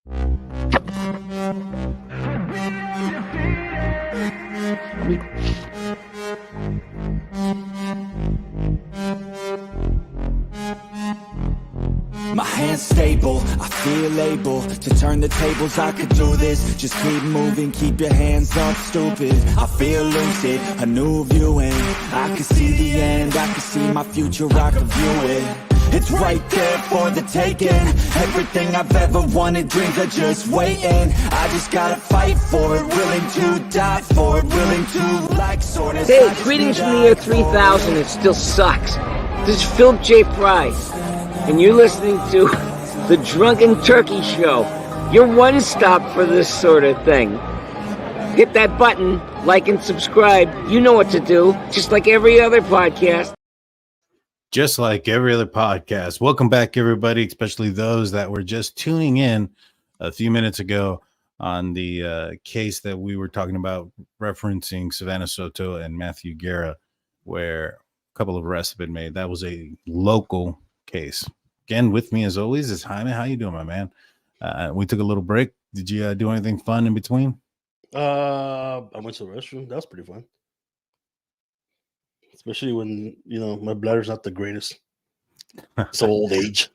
My hand's stable, I feel able to turn the tables, I could do this. Just keep moving, keep your hands up, stupid. I feel lucid, a new viewing. I can see the end, I can see my future, I can view it. It's right there for the taking. Everything I've ever wanted, dreams are just waiting. I just gotta fight for it, willing to die for it, willing to like sort of. Hey, greetings from the year 3000, it still sucks. This is Philip J. Price, and you're listening to the Drunken Turkey Show, your one stop for this sort of thing. Hit that button, like and subscribe. You know what to do, just like every other podcast. Just like every other podcast. Welcome back, everybody, especially those that were just tuning in a few minutes ago on the case that we were talking about, referencing Savannah Soto and Matthew Guerra, where a couple of arrests have been made. That was a local case. Again, with me as always is Jaime. How you doing, my man? We took a little break. Did you do anything fun in between? I went to the restroom. That was pretty fun. Especially when, my bladder's not the greatest. It's old age.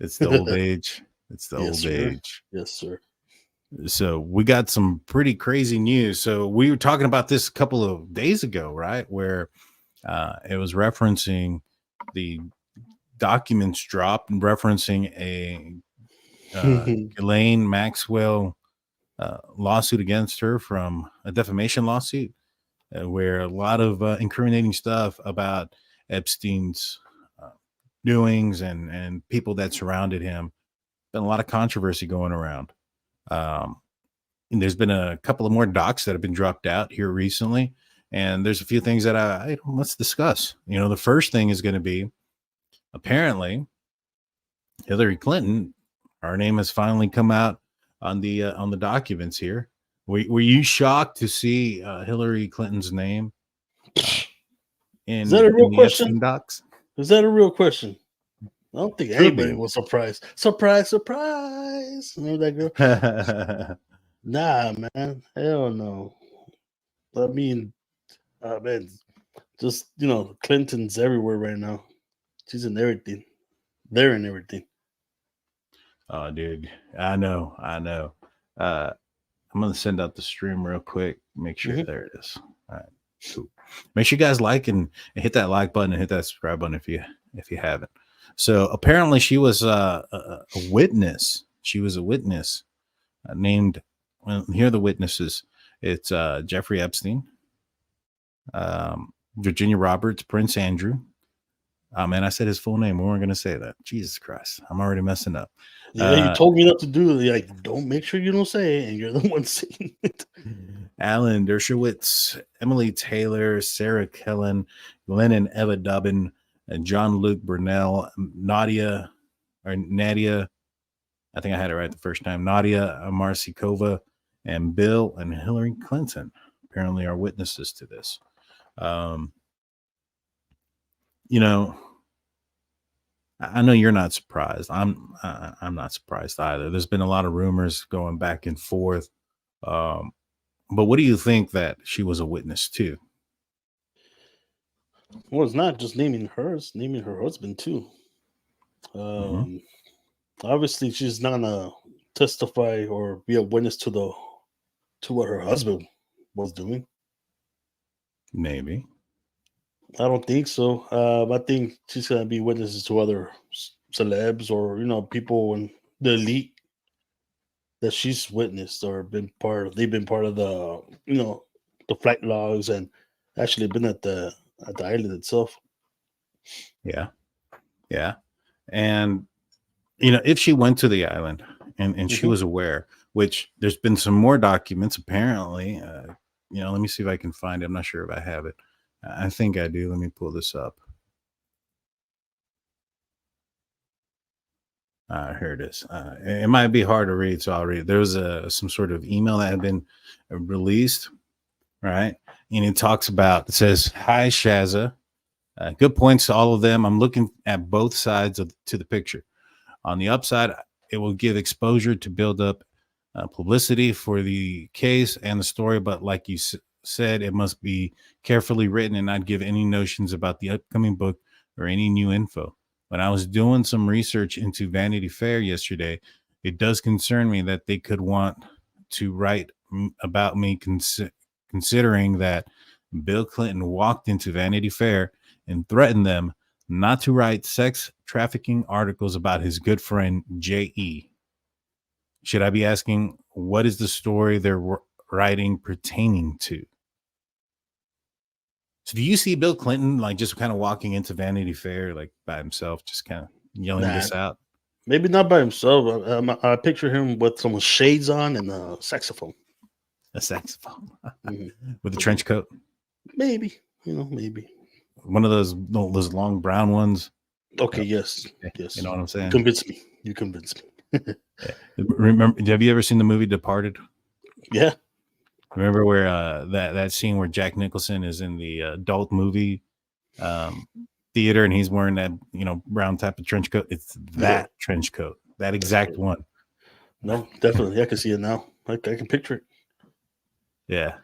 It's the old age. It's the old age. Yes, sir. So we got some pretty crazy news. So we were talking about this a couple of days ago, right? Where it was referencing the documents dropped and referencing a Ghislaine Maxwell lawsuit against her from a defamation lawsuit. Where a lot of incriminating stuff about Epstein's doings and people that surrounded him. Been a lot of controversy going around. And there's been a couple of more docs that have been dropped out here recently. And there's a few things that let's discuss. The first thing is going to be, apparently, Hillary Clinton, her name has finally come out on the documents here. Were you shocked to see Hillary Clinton's name Is that a real question? Docs? Is that a real question? I don't think anybody was surprised. Surprise, surprise. Remember that girl? Nah, man. Hell no. I mean, man, just, Clinton's everywhere right now. She's in everything. They're in everything. Oh, dude. I know. I'm going to send out the stream real quick. Make sure there it is. All right. Cool. Make sure you guys like and hit that like button and hit that subscribe button if you haven't. So apparently she was a witness. She was a witness named, well, here are the witnesses. It's Jeffrey Epstein, Virginia Roberts, Prince Andrew. Man, I said his full name. We weren't going to say that. Jesus Christ. I'm already messing up. Yeah, you told me not to do it. Like, don't make sure you don't say it, and you're the one saying it. Alan Dershowitz, Emily Taylor, Sarah Kellen, Glenn and Eva Dubbin, and John Luke Burnell, Nadia, I think I had it right the first time, Nadia Marsikova, and Bill and Hillary Clinton apparently are witnesses to this. I know you're not surprised. I'm not surprised either. There's been a lot of rumors going back and forth. But what do you think that she was a witness to? Well, it's not just naming her, it's naming her husband too. Obviously she's not gonna testify or be a witness to what her husband was doing. Maybe. I don't think so. I think she's gonna be witnesses to other celebs or people in the elite that she's witnessed or been part of. They've been part of the the flight logs and actually been at the island itself. Yeah, and if she went to the island and she was aware, which there's been some more documents apparently. Let me see if I can find it. I'm not sure if I have it. I think I do. Let me pull this up. Here it is. It might be hard to read, so I'll read it. There was some sort of email that had been released, right? And it talks about, it says, "Hi, Shaza. Good points to all of them. I'm looking at both sides to the picture. On the upside, it will give exposure to build up publicity for the case and the story. But like you said, it must be carefully written and not give any notions about the upcoming book or any new info. When I was doing some research into Vanity Fair yesterday, it does concern me that they could want to write about me, considering that Bill Clinton walked into Vanity Fair and threatened them not to write sex trafficking articles about his good friend J.E. Should I be asking, what is the story they're writing pertaining to? So do you see Bill Clinton like just kind of walking into Vanity Fair like by himself, just kind of yelling this out? Maybe not by himself. I picture him with some shades on and a saxophone. A saxophone with a trench coat. Maybe, maybe one of those long brown ones. Okay, yes. You know what I'm saying? You convinced me. Remember? Have you ever seen the movie Departed? Yeah. Remember where that scene where Jack Nicholson is in the adult movie theater and he's wearing that brown type of trench coat? It's that trench coat, that exact one. No, definitely, I can see it now. I can picture it. Yeah.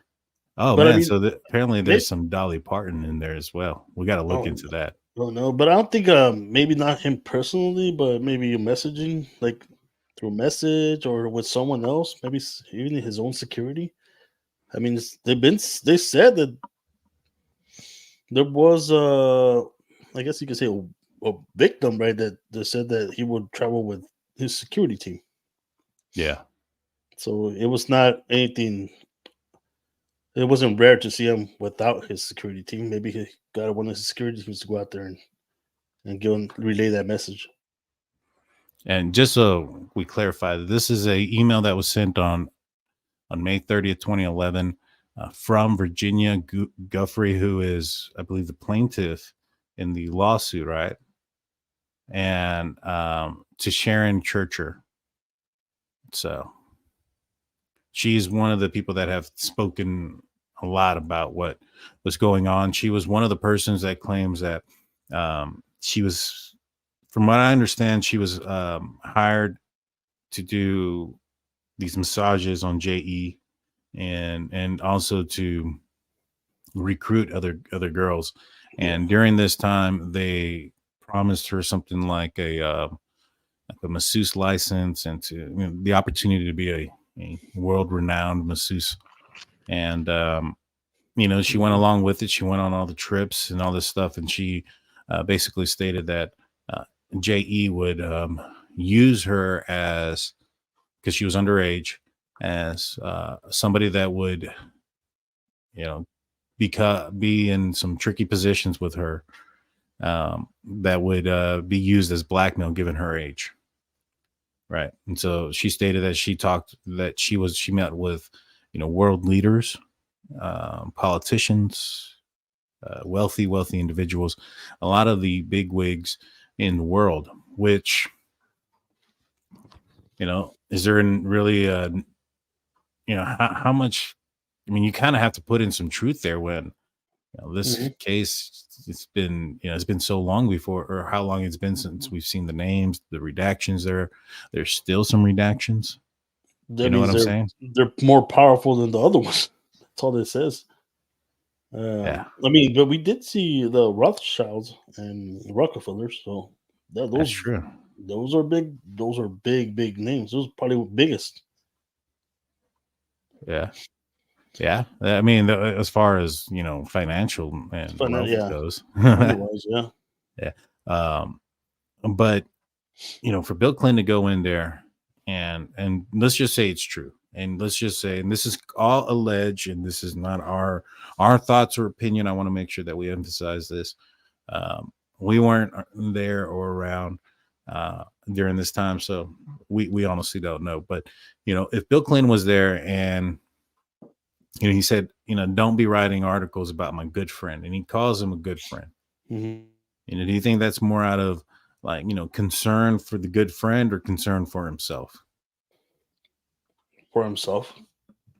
Oh, but man! So apparently there's some Dolly Parton in there as well. We got to look into that. Oh no, but I don't think maybe not him personally, but maybe messaging like through message or with someone else, maybe even his own security. I mean, they said that there was I guess you could say a victim, right? That they said that he would travel with his security team. Yeah. So it was not anything. It wasn't rare to see him without his security team. Maybe he got one of his security teams to go out there and relay that message. And just so we clarify, this is a email that was sent on May 30th, 2011, from Virginia Guffrey, who is, I believe, the plaintiff in the lawsuit, right? And to Sharon Churcher. So she's one of the people that have spoken a lot about what was going on. She was one of the persons that claims that she was, from what I understand, she was hired to do these massages on J.E. and also to recruit other girls. And during this time, they promised her something like a masseuse license and to the opportunity to be a world-renowned masseuse. And she went along with it. She went on all the trips and all this stuff, and she basically stated that J.E. would use her as, because she was underage, as somebody that would be in some tricky positions with her, that would be used as blackmail given her age. Right. And so she stated that she met with world leaders, politicians, wealthy individuals, a lot of the big wigs in the world, which is there really how much, I mean, you kind of have to put in some truth there when this case, it's been so long before, or how long it's been since we've seen the names, the redactions. There's still some redactions. You know what I'm saying? They're more powerful than the other ones. That's all it says. Yeah. I mean, but we did see the Rothschilds and Rockefellers, so that's true. Those are big. Those are big names. Those are probably the biggest. Yeah. Yeah, I mean, as far as financial and wealth goes, yeah. But for Bill Clinton to go in there and let's just say it's true, and let's just say, and this is all alleged, and this is not our thoughts or opinion. I want to make sure that we emphasize this. We weren't there or around during this time, so we honestly don't know. But if Bill Clinton was there and he said, don't be writing articles about my good friend, and he calls him a good friend. Do you think that's more out of like, concern for the good friend or concern for himself? For himself.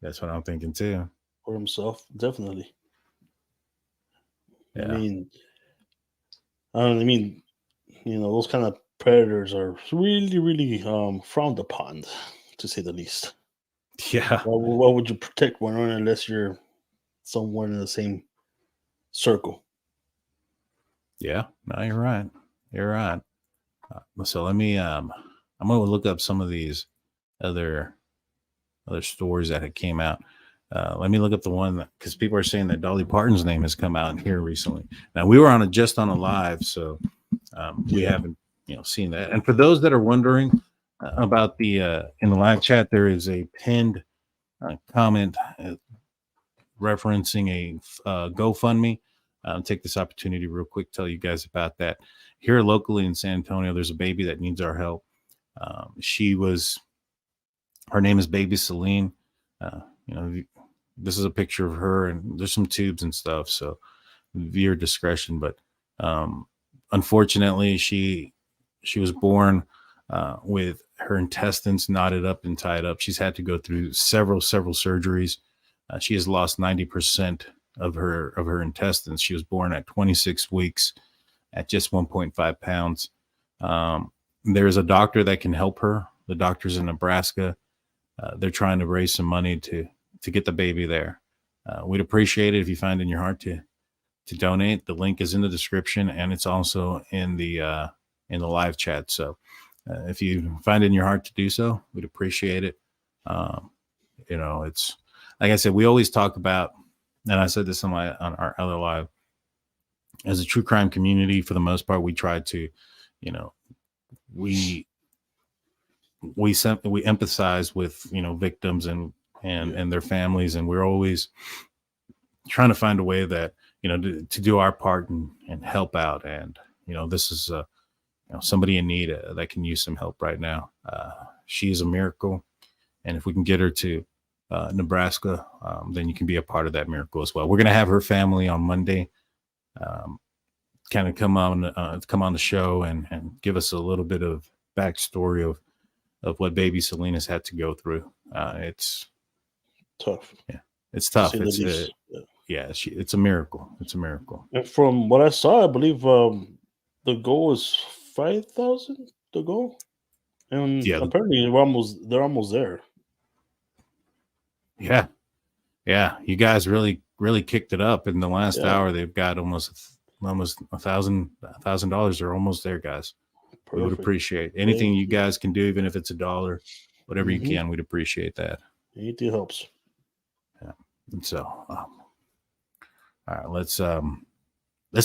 That's what I'm thinking too. For himself, definitely. Yeah. I mean, those kind of predators are really, really frowned upon, to say the least. Yeah. Why would you protect one unless you're someone in the same circle? Yeah. No, you're right. You're right. So let me I'm going to look up some of these other stories that had came out. Let me look up the one because people are saying that Dolly Parton's name has come out here recently. Now we were on a live, so we haven't seen that. And for those that are wondering about the in the live chat, there is a pinned comment referencing a GoFundMe. Take this opportunity real quick to tell you guys about that. Here locally in San Antonio, there's a baby that needs our help. Her name is baby Selen. This is a picture of her, and there's some tubes and stuff, so viewer discretion. But unfortunately, she was born with her intestines knotted up and tied up. She's had to go through several surgeries. She has lost 90% of her intestines. She was born at 26 weeks at just 1.5 pounds. There's a doctor that can help her. The doctor's in Nebraska. They're trying to raise some money to get the baby there. We'd appreciate it if you find in your heart to donate. The link is in the description, and it's also in the live chat. So if you find in your heart to do so, we'd appreciate it. It's like I said, we always talk about, and I said this on our other live, as a true crime community, for the most part, we try to, we empathize with victims and their families, and we're always trying to find a way that to do our part and help out. And this is somebody in need that can use some help right now. She is a miracle, and if we can get her to Nebraska, then you can be a part of that miracle as well. We're going to have her family on Monday kind of come on the show and give us a little bit of backstory of what baby Selena's had to go through. It's tough. Yeah, it's tough. It's a miracle. It's a miracle. And from what I saw, I believe the goal is 5,000. The goal, and apparently they're almost there. Yeah. You guys really kicked it up in the last hour. They've got almost $1,000. They're almost there, guys. Perfect. We would appreciate anything you guys can do, even if it's $1, whatever you can. We'd appreciate that. Anything helps. Yeah. And so, all right, let's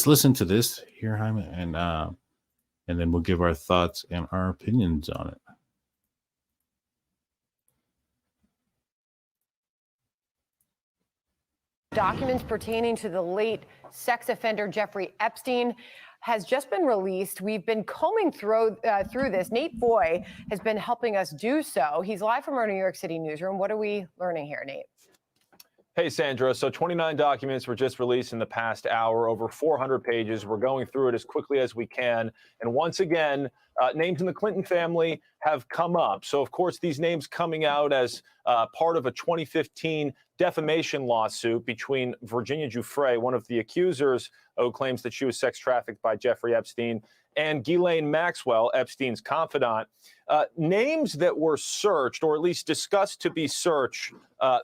listen to this here, Jaime, and then we'll give our thoughts and our opinions on it. Documents pertaining to the late sex offender Jeffrey Epstein has just been released. We've been combing through this. Nate Foy has been helping us do so. He's live from our New York City newsroom. What are we learning here, Nate? Hey, Sandra. So 29 documents were just released in the past hour, over 400 pages. We're going through it as quickly as we can. And once again, names in the Clinton family have come up. So, of course, these names coming out as part of a 2015 defamation lawsuit between Virginia Giuffre, one of the accusers who claims that she was sex trafficked by Jeffrey Epstein, and Ghislaine Maxwell, Epstein's confidant. Names that were searched, or at least discussed to be searched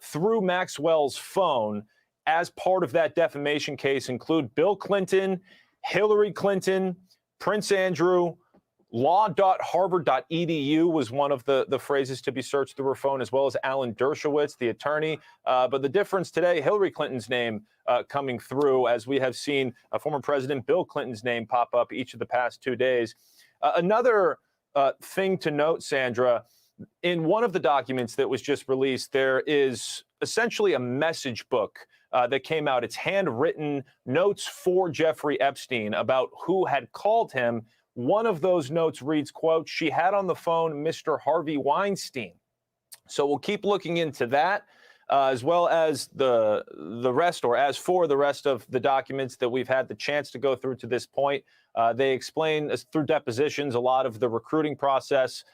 through Maxwell's phone as part of that defamation case include Bill Clinton, Hillary Clinton, Prince Andrew. Law.harvard.edu was one of the phrases to be searched through her phone, as well as Alan Dershowitz, the attorney. But the difference today, Hillary Clinton's name coming through, as we have seen former President Bill Clinton's name pop up each of the past 2 days. Another thing to note, Sandra, in one of the documents that was just released, there is essentially a message book that came out. It's handwritten notes for Jeffrey Epstein about who had called him. One of those notes reads, quote, "She had on the phone Mr. Harvey Weinstein." So we'll keep looking into that, as well as the rest, or as for the rest of the documents that we've had the chance to go through to this point. They explain through depositions a lot of the recruiting process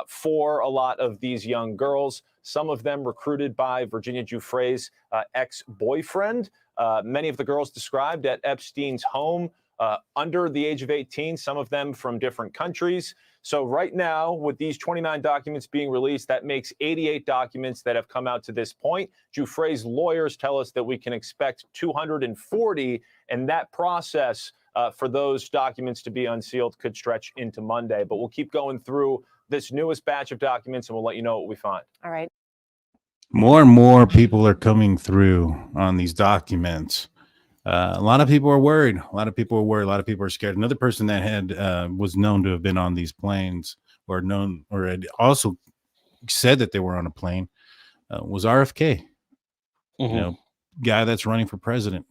for a lot of these young girls, some of them recruited by Virginia Giuffre's ex-boyfriend. Many of the girls described at Epstein's home under the age of 18, some of them from different countries. So right now, with these 29 documents being released, that makes 88 documents that have come out to this point. Giuffre's lawyers tell us that we can expect 240, and that process for those documents to be unsealed could stretch into Monday. But we'll keep going through this newest batch of documents, and we'll let you know what we find. All right. More and more people are coming through on these documents. A lot of people are worried. A lot of people are scared. Another person that had was known to have been on these planes, or had also said that they were on a plane, was RFK. Mm-hmm. You know, guy that's running for president.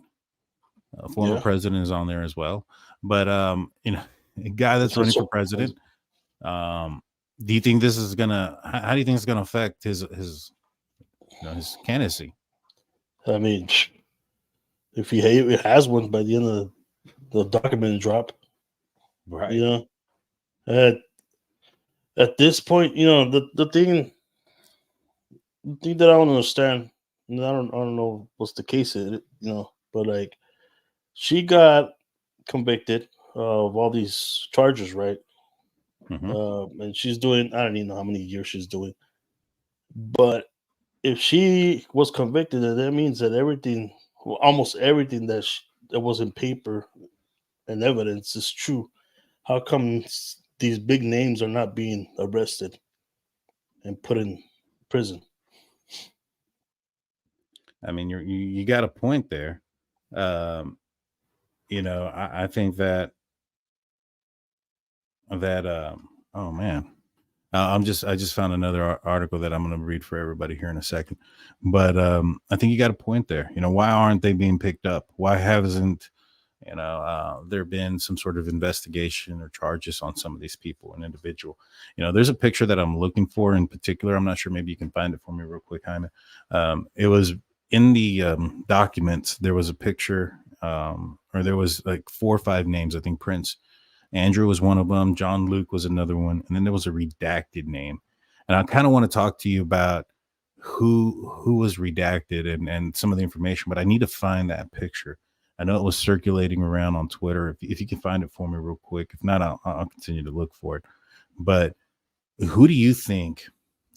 Former president is on there as well. But you know, a guy that's running for president. Do you think this is gonna? How do you think it's gonna affect his candidacy? I mean, if he has one by the end of the document drop, Right. you know, at this point, you know, the thing that I don't understand, and I don't know what's the case in it, you know, but like she got convicted of all these charges, right? Mm-hmm. And she's doing, I don't even know how many years she's doing, but if she was convicted, that means that everything, almost everything that was in paper and evidence is true. How come these big names are not being arrested and put in prison? I mean, you got a point there. You know, I think that oh man, I just found another article that I'm going to read for everybody here in a second. But I think you got a point there. You know, why aren't they being picked up? Why hasn't there been some sort of investigation or charges on some of these people, an individual? You know, there's a picture that I'm looking for in particular. I'm not sure. Maybe you can find it for me real quick, Jaime. It was in the documents. There was a picture, or there was like 4 or 5 names. I think Prince Andrew was one of them. John Luke was another one. And then there was a redacted name. And I kind of want to talk to you about who was redacted and some of the information, but I need to find that picture. I know it was circulating around on Twitter. If you can find it for me real quick. If not, I'll continue to look for it. But who do you think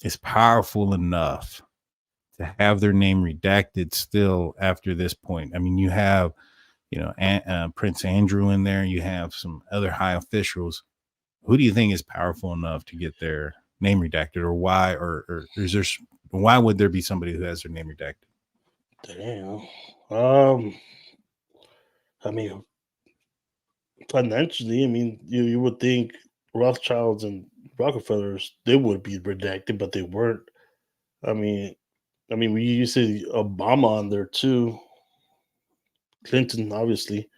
is powerful enough to have their name redacted still after this point? I mean, you have, Prince Andrew in there. You have some other high officials. Who do you think is powerful enough to get their name redacted, or why? Or is there? Why would there be somebody who has their name redacted? Damn. I mean, financially, I mean, you would think Rothschilds and Rockefellers, they would be redacted, but they weren't. I mean, we used to see Obama on there too. Clinton, obviously,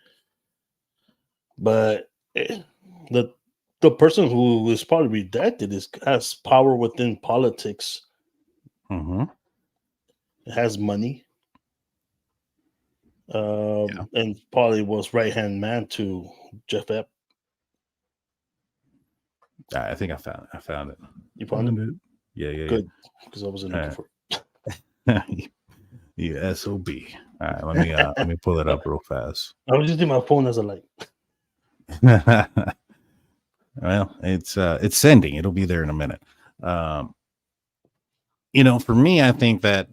but the person who is probably redacted has power within politics. Mm-hmm. Has money, and probably was right hand man to Jeff Epstein. I think I found it. You found it? Yeah. Good, because I wasn't looking for it. You SOB. All right, let me pull it up real fast. I was using my phone as a light. Well, it's sending. It'll be there in a minute. For me, I think that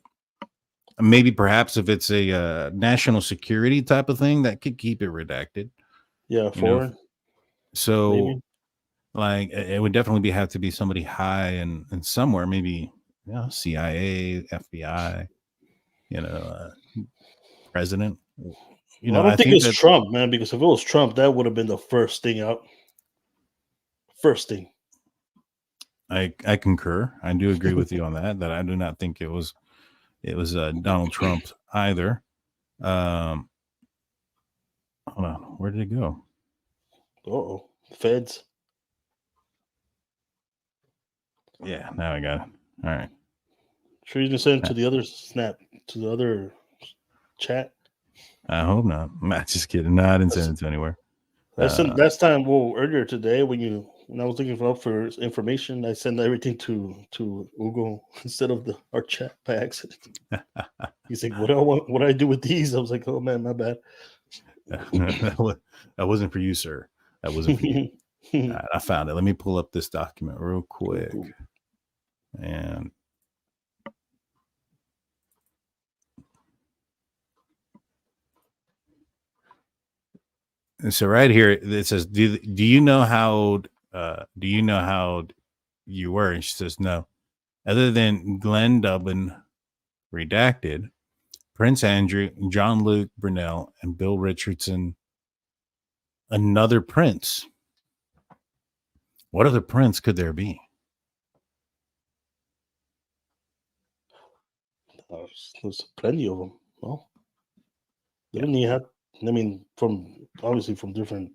maybe perhaps if it's a national security type of thing, that could keep it redacted. Yeah, foreign. So, maybe. Like, it would definitely have to be somebody high and somewhere, maybe CIA, FBI, president. I don't think it's Trump, man, because if it was Trump, that would have been the first thing out. First thing. I concur. I do agree with you on that. That I do not think it was Donald Trump either. Hold on, where did it go? Uh-oh, feds. Yeah, now I got it. All right. Sure, you can send it to the other snap, to the other chat. I hope not. I'm not just kidding. No, I didn't send it to anywhere. That's time. Well, earlier today when I was looking for information, I sent everything to Google instead of our chat by accident. He's like, "What do I do with these?" I was like, "Oh man, my bad." That wasn't for you, sir. That wasn't for you. All right, I found it. Let me pull up this document real quick. And so right here it says, do you know how you were? And she says, no. Other than Glenn Dubbin, redacted, Prince Andrew, John Luke Brunel, and Bill Richardson, another prince. What other prince could there be? There's plenty of them. No, they don't need have. I mean, obviously from different,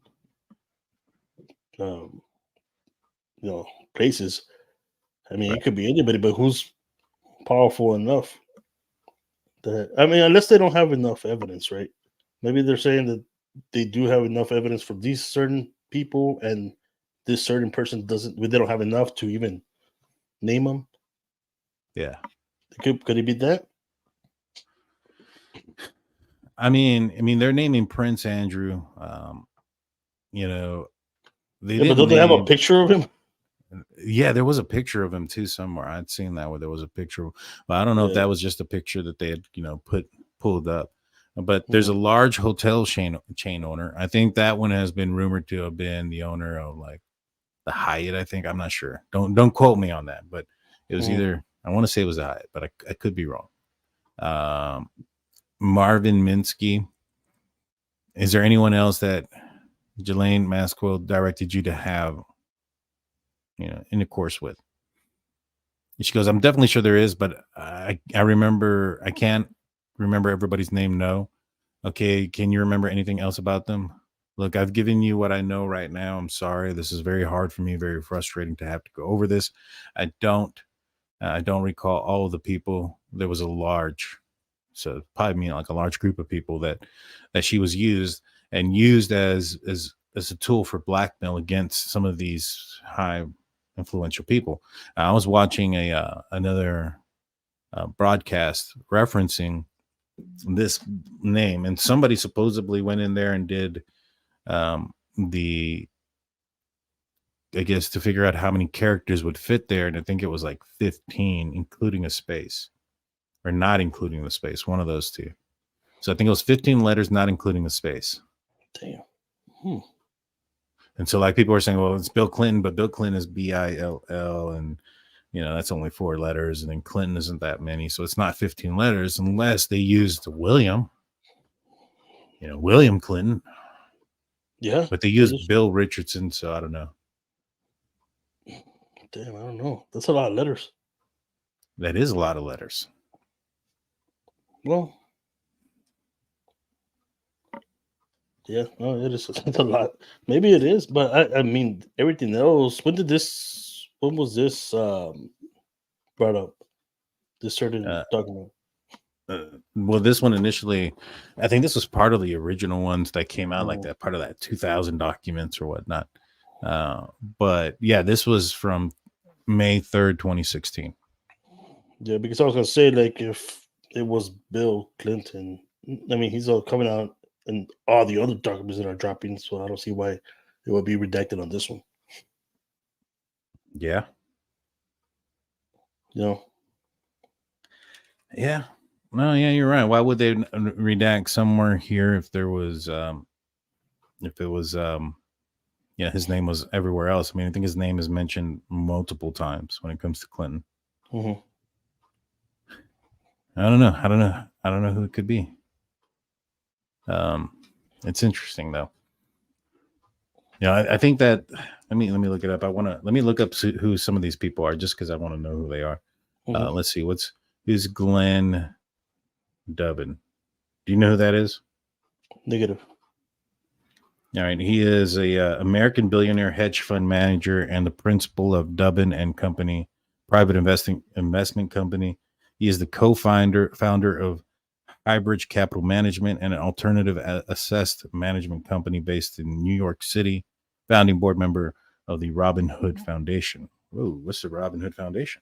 places. I mean, it could be anybody, but who's powerful enough? Unless they don't have enough evidence, right? Maybe they're saying that they do have enough evidence for these certain people, and this certain person doesn't. They don't have enough to even name them. Yeah. Could it be that? I mean, they're naming Prince Andrew. But didn't don't they have a picture of him? Yeah, there was a picture of him too somewhere. I'd seen that where there was a picture, but I don't know if that was just a picture that they had, pulled up. But there's a large hotel chain owner. I think that one has been rumored to have been the owner of like the Hyatt. I think, I'm not sure. Don't quote me on that, but it was either, I want to say it was the Hyatt, but I could be wrong. Marvin Minsky. Is there anyone else that Ghislaine Maxwell directed you to have, intercourse with? And she goes, I'm definitely sure there is, but I can't remember everybody's name. No. Okay. Can you remember anything else about them? Look, I've given you what I know right now. I'm sorry. This is very hard for me, very frustrating to have to go over this. I don't recall all of the people. There was a large group of people that she was used as a tool for blackmail against some of these high influential people. I was watching another broadcast referencing this name, and somebody supposedly went in there and did to figure out how many characters would fit there, and I think it was like 15, including a space, or not including the space, one of those two. So I think it was 15 letters, not including the space. Damn. And so like people are saying, well, it's Bill Clinton, but Bill Clinton is BILL, and that's only 4 letters, and then Clinton isn't that many, so it's not 15 letters unless they used William Clinton. Yeah, but they used Bill Richardson, so I don't know. Damn, I don't know. That's a lot of letters. That is a lot of letters. Well, yeah, no, it is. It's a lot. Maybe it is, but I mean, everything else. When was this brought up? This certain document. Well, this one initially, I think this was part of the original ones that came out, like that part of that 2000 documents or whatnot. But yeah, this was from May 3rd, 2016. Yeah, because I was gonna say, like, if it was Bill Clinton, I mean, he's all coming out and all the other documents that are dropping, so I don't see why it would be redacted on this one. Yeah. Yeah. No, yeah, you're right. Why would they redact somewhere here if there was, his name was everywhere else? I mean, I think his name is mentioned multiple times when it comes to Clinton. Mm-hmm. I don't know who it could be. It's interesting though. I think that let me look it up. Let me look up who some of these people are, just because I want to know who they are. Mm-hmm. Let's see. Who's Glenn Dubbin? Do you know who that is? Negative. All right. He is a American billionaire hedge fund manager and the principal of Dubbin and Company, private investment company. He is the co-founder of Highbridge Capital Management, and an alternative assessed management company based in New York City. Founding board member of the Robin Hood Foundation. Whoa, what's the Robin Hood Foundation?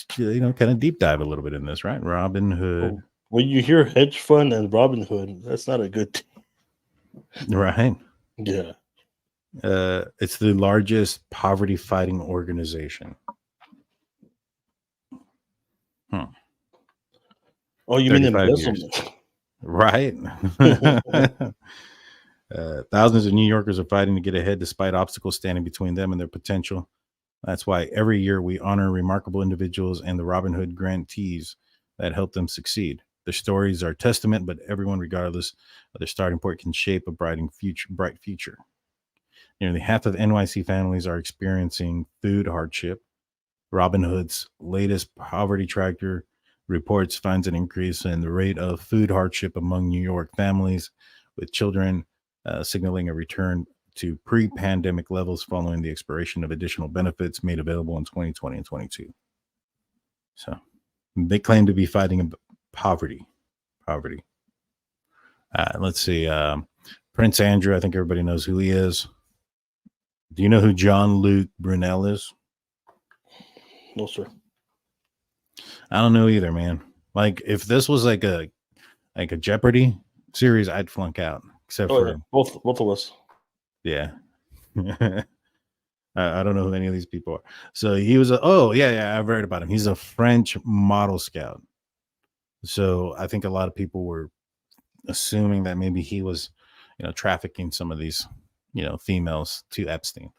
Kind of deep dive a little bit in this, right? Robin Hood. When you hear hedge fund and Robin Hood, that's not a good thing. Right. Yeah. It's the largest poverty fighting organization. Oh, you mean 35 years. embezzlement? Right. Thousands of New Yorkers are fighting to get ahead despite obstacles standing between them and their potential. That's why every year we honor remarkable individuals and the Robin Hood grantees that help them succeed. Their stories are testament, but everyone, regardless of their starting point, can shape a bright future. Nearly half of NYC families are experiencing food hardship. Robin Hood's latest poverty tracker reports finds an increase in the rate of food hardship among New York families with children, signaling a return to pre-pandemic levels following the expiration of additional benefits made available in 2020 and 22. So they claim to be fighting poverty. Let's see. Prince Andrew, I think everybody knows who he is. Do you know who John Luke Brunel is? No, sir. I don't know either, man. Like if this was like a Jeopardy series, I'd flunk out. Except for yeah. both of us. Yeah. I don't know who any of these people are. So he was I've heard about him. He's a French model scout. So I think a lot of people were assuming that maybe he was, trafficking some of these, females to Epstein.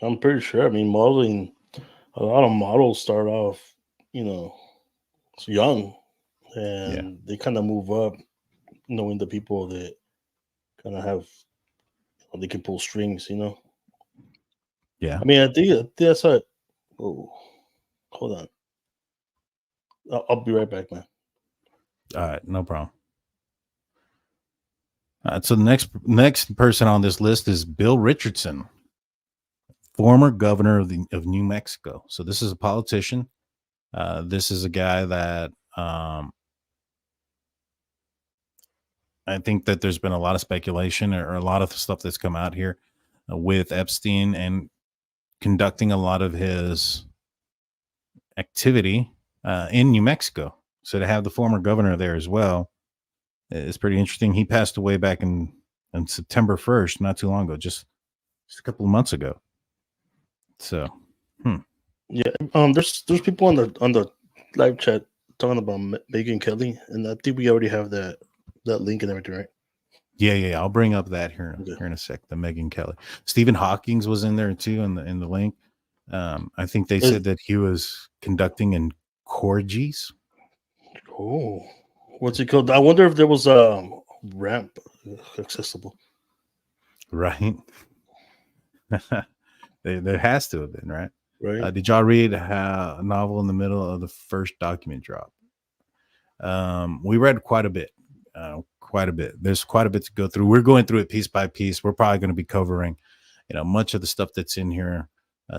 I'm pretty sure. I mean, modeling, a lot of models start off, young, and they kind of move up, knowing the people that kind of have, they can pull strings, Yeah. I mean, I think that's what. Oh, hold on. I'll be right back, man. All right, no problem. So the next person on this list is Bill Richardson, former governor of New Mexico. So this is a politician. This is a guy that I think that there's been a lot of speculation or a lot of stuff that's come out here with Epstein and conducting a lot of his activity in New Mexico. So to have the former governor there as well is pretty interesting. He passed away back in September 1st, not too long ago, just a couple of months ago. So, yeah. There's people on the live chat talking about Megyn Kelly, and I think we already have that link and everything, right? Yeah. I'll bring up that here in a sec. The Megyn Kelly, Stephen Hawking's was in there too in the link. I think they said that he was conducting in orgies. Oh, what's it called? I wonder if there was a ramp accessible. Right. There has to have been, right? Right. Did y'all read a novel in the middle of the first document drop? We read quite a bit. There's quite a bit to go through. We're going through it piece by piece. We're probably going to be covering, much of the stuff that's in here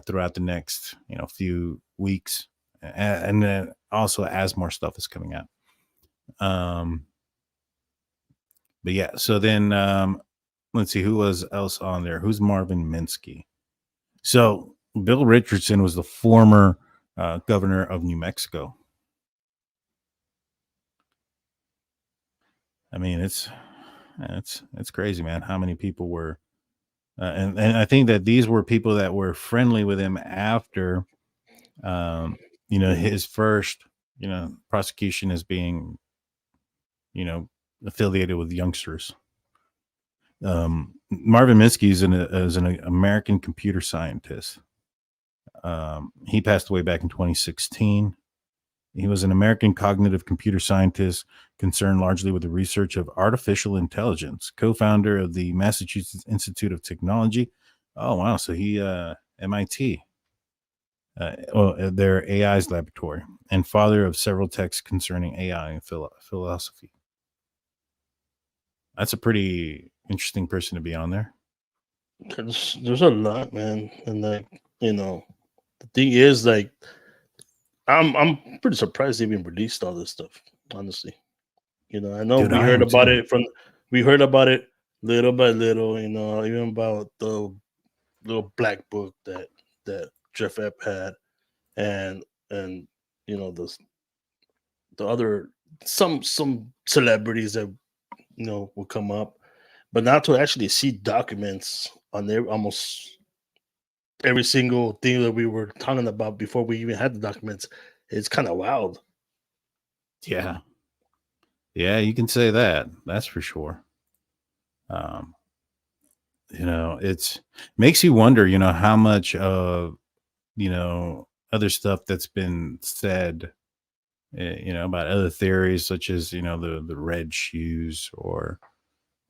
throughout the next, few weeks, and then also as more stuff is coming out. But yeah, so then let's see who was else on there. Who's Marvin Minsky? So Bill Richardson was the former governor of New Mexico. I mean, it's crazy, man. How many people were, and I think that these were people that were friendly with him after, his first, prosecution as being, affiliated with youngsters. Marvin Minsky is an American computer scientist. He passed away back in 2016. He was an American cognitive computer scientist concerned largely with the research of artificial intelligence, co-founder of the Massachusetts Institute of Technology. Oh, wow. So he, MIT, their AI's laboratory, and father of several texts concerning AI and philosophy. That's a pretty interesting person to be on there. There's a lot, man. And the thing is, I'm pretty surprised they even released all this stuff, honestly. I know we heard about it little by little, even about the little black book that Jeff Ep had, and the other some celebrities that will come up, But now to actually see documents on almost every single thing that we were talking about before we even had the documents, it's kind of wild. Yeah. Yeah, you can say that. That's for sure. Um, it's makes you wonder, how much of, other stuff that's been said, about other theories such as, the red shoes or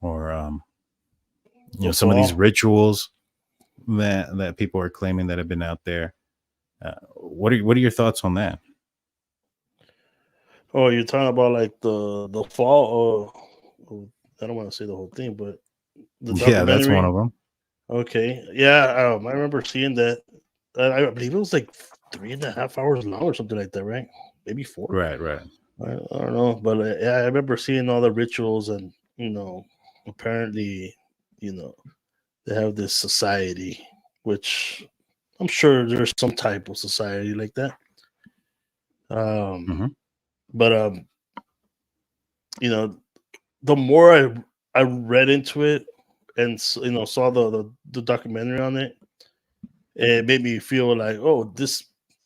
The some of these fall. rituals that people are claiming that have been out there. What are your thoughts on that? Oh, you're talking about like the fall. I don't want to say the whole thing, but the Yeah, that's one documentary. of them. Okay, yeah, I remember seeing that. I believe it was like 3.5 hours long or something like that, right? Maybe four. Right, right. I don't know, but yeah, I remember seeing all the rituals, and apparently, you know, they have this society, which I'm sure there's some type of society like that. Um, Hmm. but you know, the more I read into it and saw the documentary on it, it made me feel like, oh, this.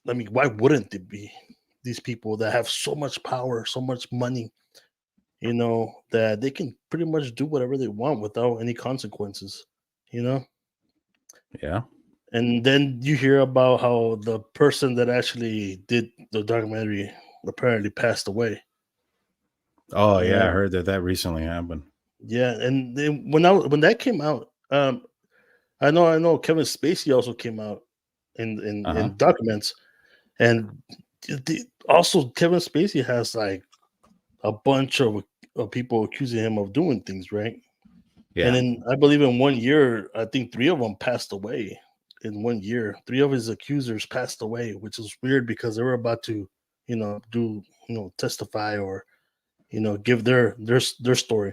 I mean, why wouldn't it be these people that have so much power, so much money, that they can pretty much do whatever they want without any consequences, you know? Yeah. And then you hear about how the person that actually did the documentary apparently passed away. Oh, yeah. I And heard that recently happened. yeah, and then when that came out, I know Kevin Spacey also came out Uh huh. in documents, and also Kevin Spacey has like a bunch of people accusing him of doing things, right? And Yeah. then I believe in 1 year, I think three of them passed away. In 1 year, three of his accusers passed away, which is weird because they were about to, do testify or give their story,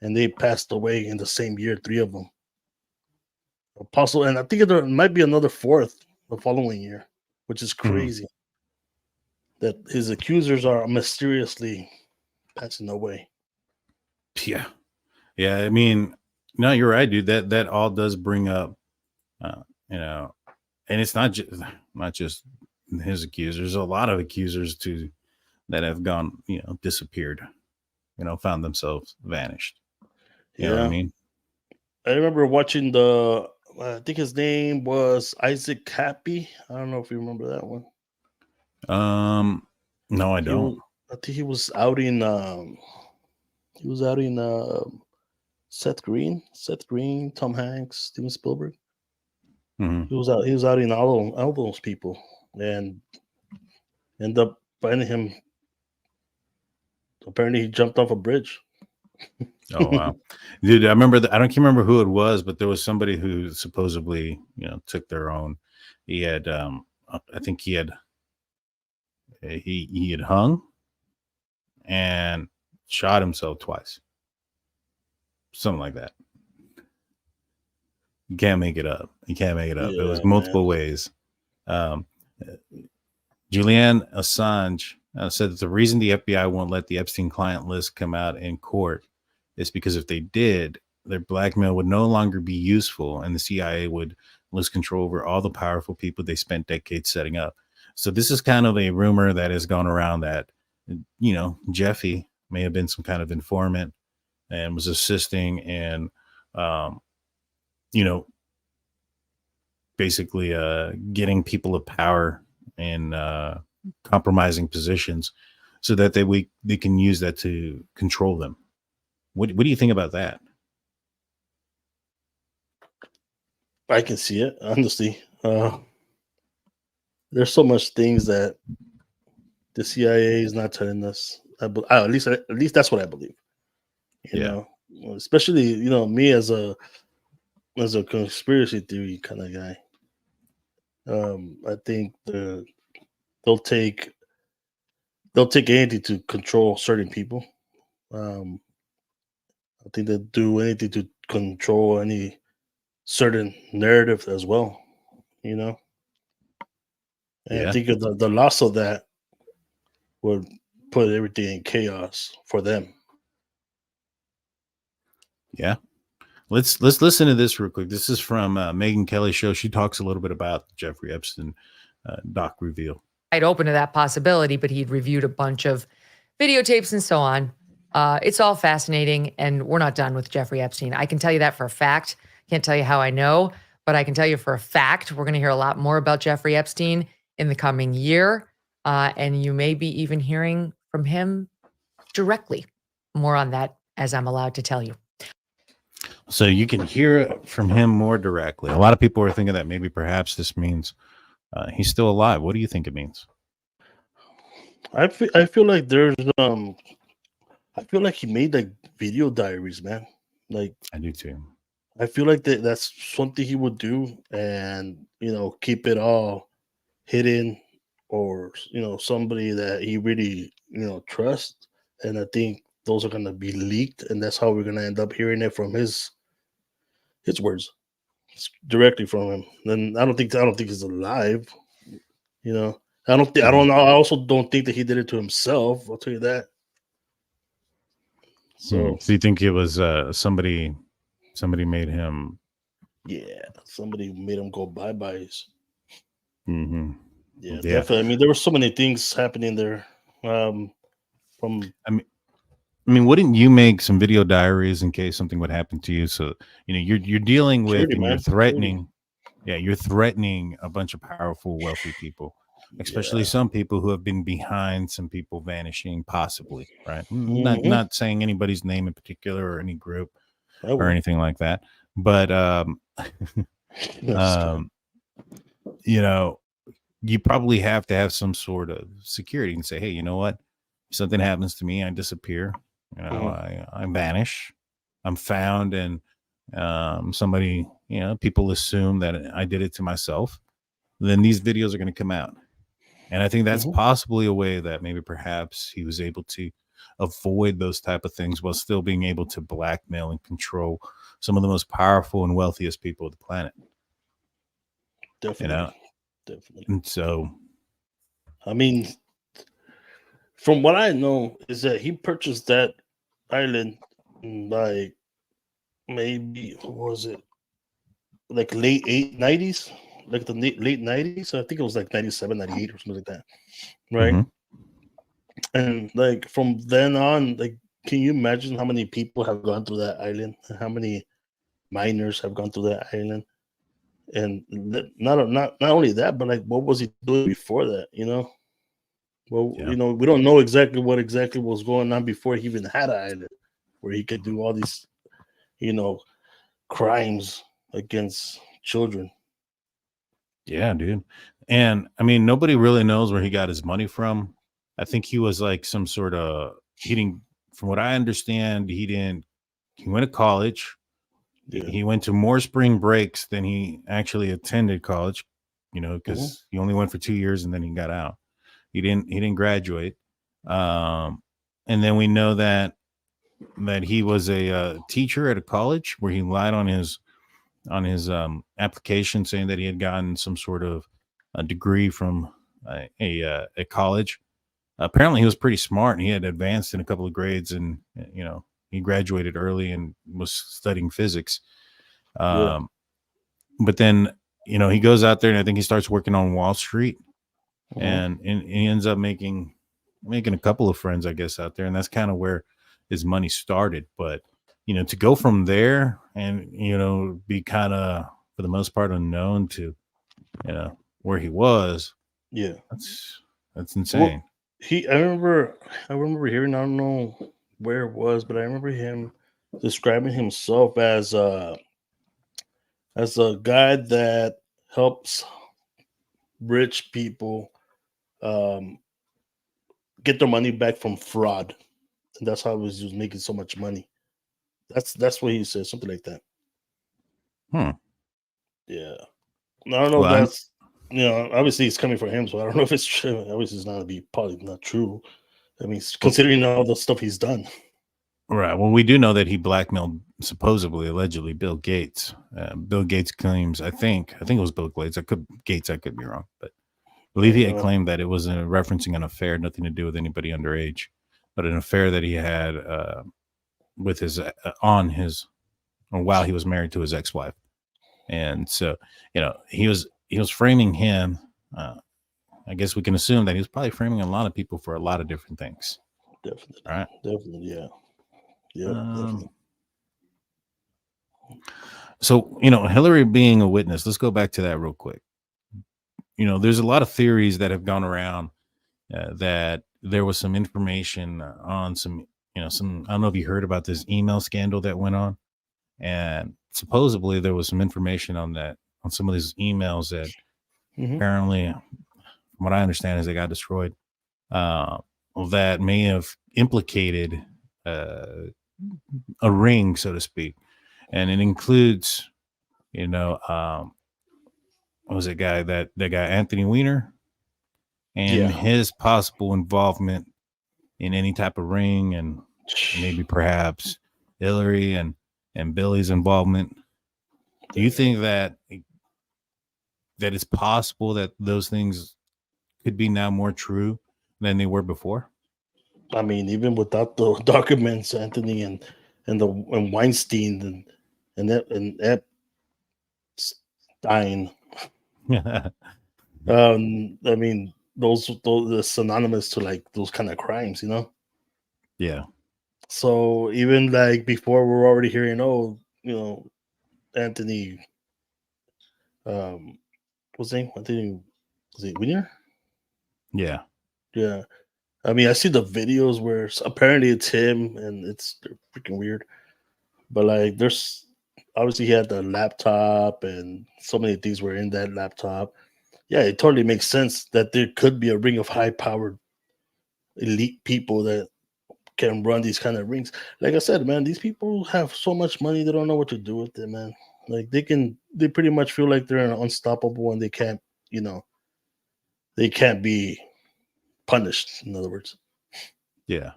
and they passed away in the same year. Three of them, Apostle, and I think there might be another fourth the following year, which is Hmm. crazy that his accusers are mysteriously passing away. Yeah. Yeah. I mean, no, you're right, dude. That all does bring up, uh, you know, and it's not just his accusers. There's a lot of accusers too that have gone, disappeared. Found themselves vanished. You know what I Yeah, mean? I remember watching I think his name was Isaac Happy. I don't know if you remember that one. No, I He don't. was, I think he was out in Seth Green, Tom Hanks, Steven Spielberg. Hmm. He was out in all those people, and end up finding him. Apparently, he jumped off a bridge. Oh wow, dude! I remember. I don't remember who it was, but there was somebody who supposedly, took their own. He had, I think he had hung and shot himself twice, something like that. You can't make it up. You can't make it up. It was Yeah, man. multiple ways. Um, Julian Assange said that the reason the FBI won't let the Epstein client list come out in court is because if they did, their blackmail would no longer be useful and the CIA would lose control over all the powerful people they spent decades setting up. So this is kind of a rumor that has gone around that, Jeffy may have been some kind of informant and was assisting in, um, you know, basically getting people of power and compromising positions so that they can use that to control them. What do you think about that? I can see it honestly. There's so much things that the CIA is not telling us. At least that's what I believe. You Yeah. know, especially me as a conspiracy theory kind of guy. I think they'll take they'll take anything to control certain people. Um, I think they'll do anything to control any certain narrative as well. You know, and I Yeah. think the loss of that would put everything in chaos for them. Yeah. Let's listen to this real quick. This is from Megyn Kelly's show. She talks a little bit about the Jeffrey Epstein doc reveal. I'd open to that possibility, but he'd reviewed a bunch of videotapes and so on. It's all fascinating, and we're not done with Jeffrey Epstein. I can tell you that for a fact. Can't tell you how I know, but I can tell you for a fact we're going to hear a lot more about Jeffrey Epstein in the coming year, and you may be even hearing from him directly. More on that as I'm allowed to tell you. So you can hear it from him more directly. A lot of people are thinking that maybe perhaps this means he's still alive. What do you think it means? I feel like there's I feel like he made like video diaries, man. Like I do too. I feel like that's something he would do, and keep it all hidden, or somebody that he really trusts. And I think those are gonna be leaked, and that's how we're gonna end up hearing it from his words, directly from him. Then I don't think he's alive. I don't know. I also don't think that he did it to himself. I'll tell you that. So you think it was somebody made him? Yeah, somebody made him go bye-byes. Mm-hmm. Yeah, definitely. I mean, there were so many things happening there. I mean, wouldn't you make some video diaries in case something would happen to you? So you're dealing with, and you're threatening. Yeah, you're threatening a bunch of powerful, wealthy people, especially some people who have been behind some people vanishing, possibly, right? Mm-hmm. Not saying anybody's name in particular or any group or anything like that, but you probably have to have some sort of security and say, hey, you know what? If something happens to me, I disappear. I vanish. I'm found, and somebody, people assume that I did it to myself. Then these videos are going to come out, and I think that's possibly a way that maybe perhaps he was able to avoid those type of things while still being able to blackmail and control some of the most powerful and wealthiest people of the planet. Definitely. And so, I mean, from what I know is that he purchased that island like maybe, what was it, like late 90s, like the late 90s. I think it was like 97, 98 or something like that, right? And like from then on, like, can you imagine how many people have gone through that island, and how many miners have gone through that island? And not only that, but like, what was he doing before that? Well, we don't know exactly what was going on before he even had an island where he could do all these, crimes against children. Yeah, dude. And I mean, nobody really knows where he got his money from. I think he was like some sort of, from what I understand, he went to college. Yeah. He went to more spring breaks than he actually attended college, because he only went for 2 years and then he got out. He didn't graduate. And then we know that he was a teacher at a college where he lied on his application, saying that he had gotten some sort of a degree from a college. Apparently he was pretty smart, and he had advanced in a couple of grades, and he graduated early and was studying physics. But then he goes out there, and I think he starts working on Wall Street, and he ends up making a couple of friends, I guess, out there, and that's kind of where his money started. But to go from there and be kind of, for the most part, unknown to where he was, that's insane. Well, I remember hearing, I don't know where it was, but I remember him describing himself as a guy that helps rich people get their money back from fraud, and that's how he was making so much money. That's what he said, something like that. Yeah, I don't know. Well, that's obviously it's coming from him, so I don't know if it's true. Obviously, it's probably not true. I mean, considering all the stuff he's done. Right. Well, we do know that he blackmailed, allegedly, Bill Gates. Bill Gates claims, I think it was Bill Gates. I could be wrong, but I believe he had claimed that it was referencing an affair, nothing to do with anybody underage, but an affair that he had with his while he was married to his ex-wife. And so, he was framing him. I guess we can assume that he was probably framing a lot of people for a lot of different things. Definitely. Right. Definitely. Yeah. Yeah. Definitely. So, Hillary being a witness, let's go back to that real quick. There's a lot of theories that have gone around that there was some information on some, I don't know if you heard about this email scandal that went on. And supposedly there was some information on some of these emails that apparently, from what I understand, is they got destroyed. That may have implicated a ring, so to speak. And it includes, what was it that guy Anthony Weiner and his possible involvement in any type of ring, and maybe perhaps Hillary and Billy's involvement. Do you think that it's possible that those things could be now more true than they were before? I mean, even without the documents, Anthony and Weinstein and Epstein. I mean, those are synonymous to like those kind of crimes, Yeah. So even like before, we're already hearing, Anthony, what's his name? Anthony, was it Weiner? Yeah. Yeah. I mean, I see the videos where apparently it's him, and they're freaking weird. But like, there's obviously he had the laptop, and so many things were in that laptop. Yeah, it totally makes sense that there could be a ring of high-powered elite people that can run these kind of rings. Like I said, man, these people have so much money, they don't know what to do with it, man. Like they pretty much feel like they're unstoppable, and they can't be punished, in other words. Yeah.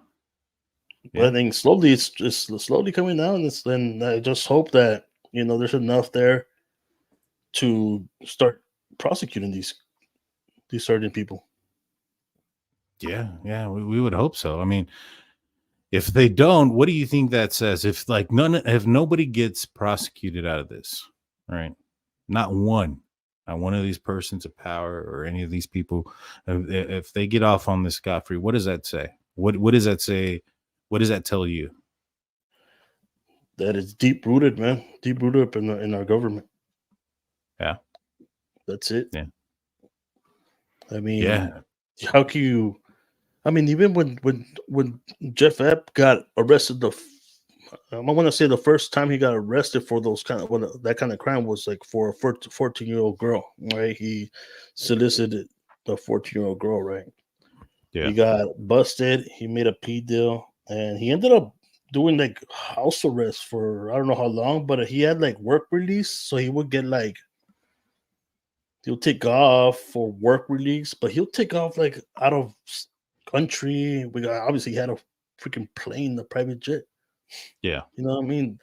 But I think slowly it's just slowly coming down. And I just hope that there's enough there to start prosecuting these certain people. Yeah, we would hope so. I mean, if they don't, what do you think that says? If nobody gets prosecuted out of this, right? Not one of these persons of power or any of these people, if they get off on this scot-free, what does that say? What does that say? What does that tell you? That it's deep rooted, man. Deep rooted up in our government. Yeah. That's it. Yeah. I mean, how can you? I mean, even when Jeff Epps got arrested, I want to say the first time he got arrested for those that kind of crime was like for a 14-year-old girl, right? He solicited a 14-year-old girl, right? Yeah. He got busted. He made a plea deal, and he ended up doing like house arrest for I don't know how long, but he had like work release, so he would get like he'll take off for work release, but he'll take off like out of country. Obviously he had a freaking plane, a private jet. Yeah. You know what I mean?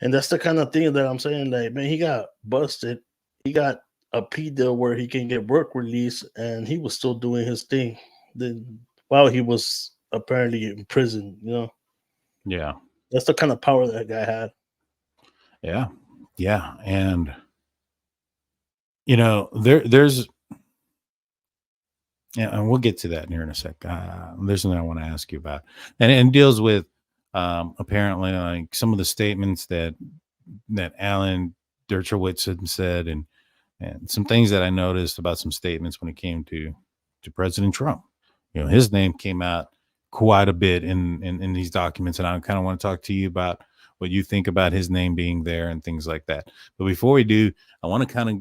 And that's the kind of thing that I'm saying. Like, man, he got busted. He got a plea deal where he can get work release, and he was still doing his thing. Then while he was apparently in prison, Yeah. That's the kind of power that guy had. Yeah. Yeah. And there's and we'll get to that here in a sec. There's something I want to ask you about, and deals with apparently like some of the statements that Alan Dershowitz had said, and some things that I noticed about some statements when it came to President Trump. His name came out quite a bit in these documents, and I kind of want to talk to you about what you think about his name being there and things like that. But before we do, I want to kind of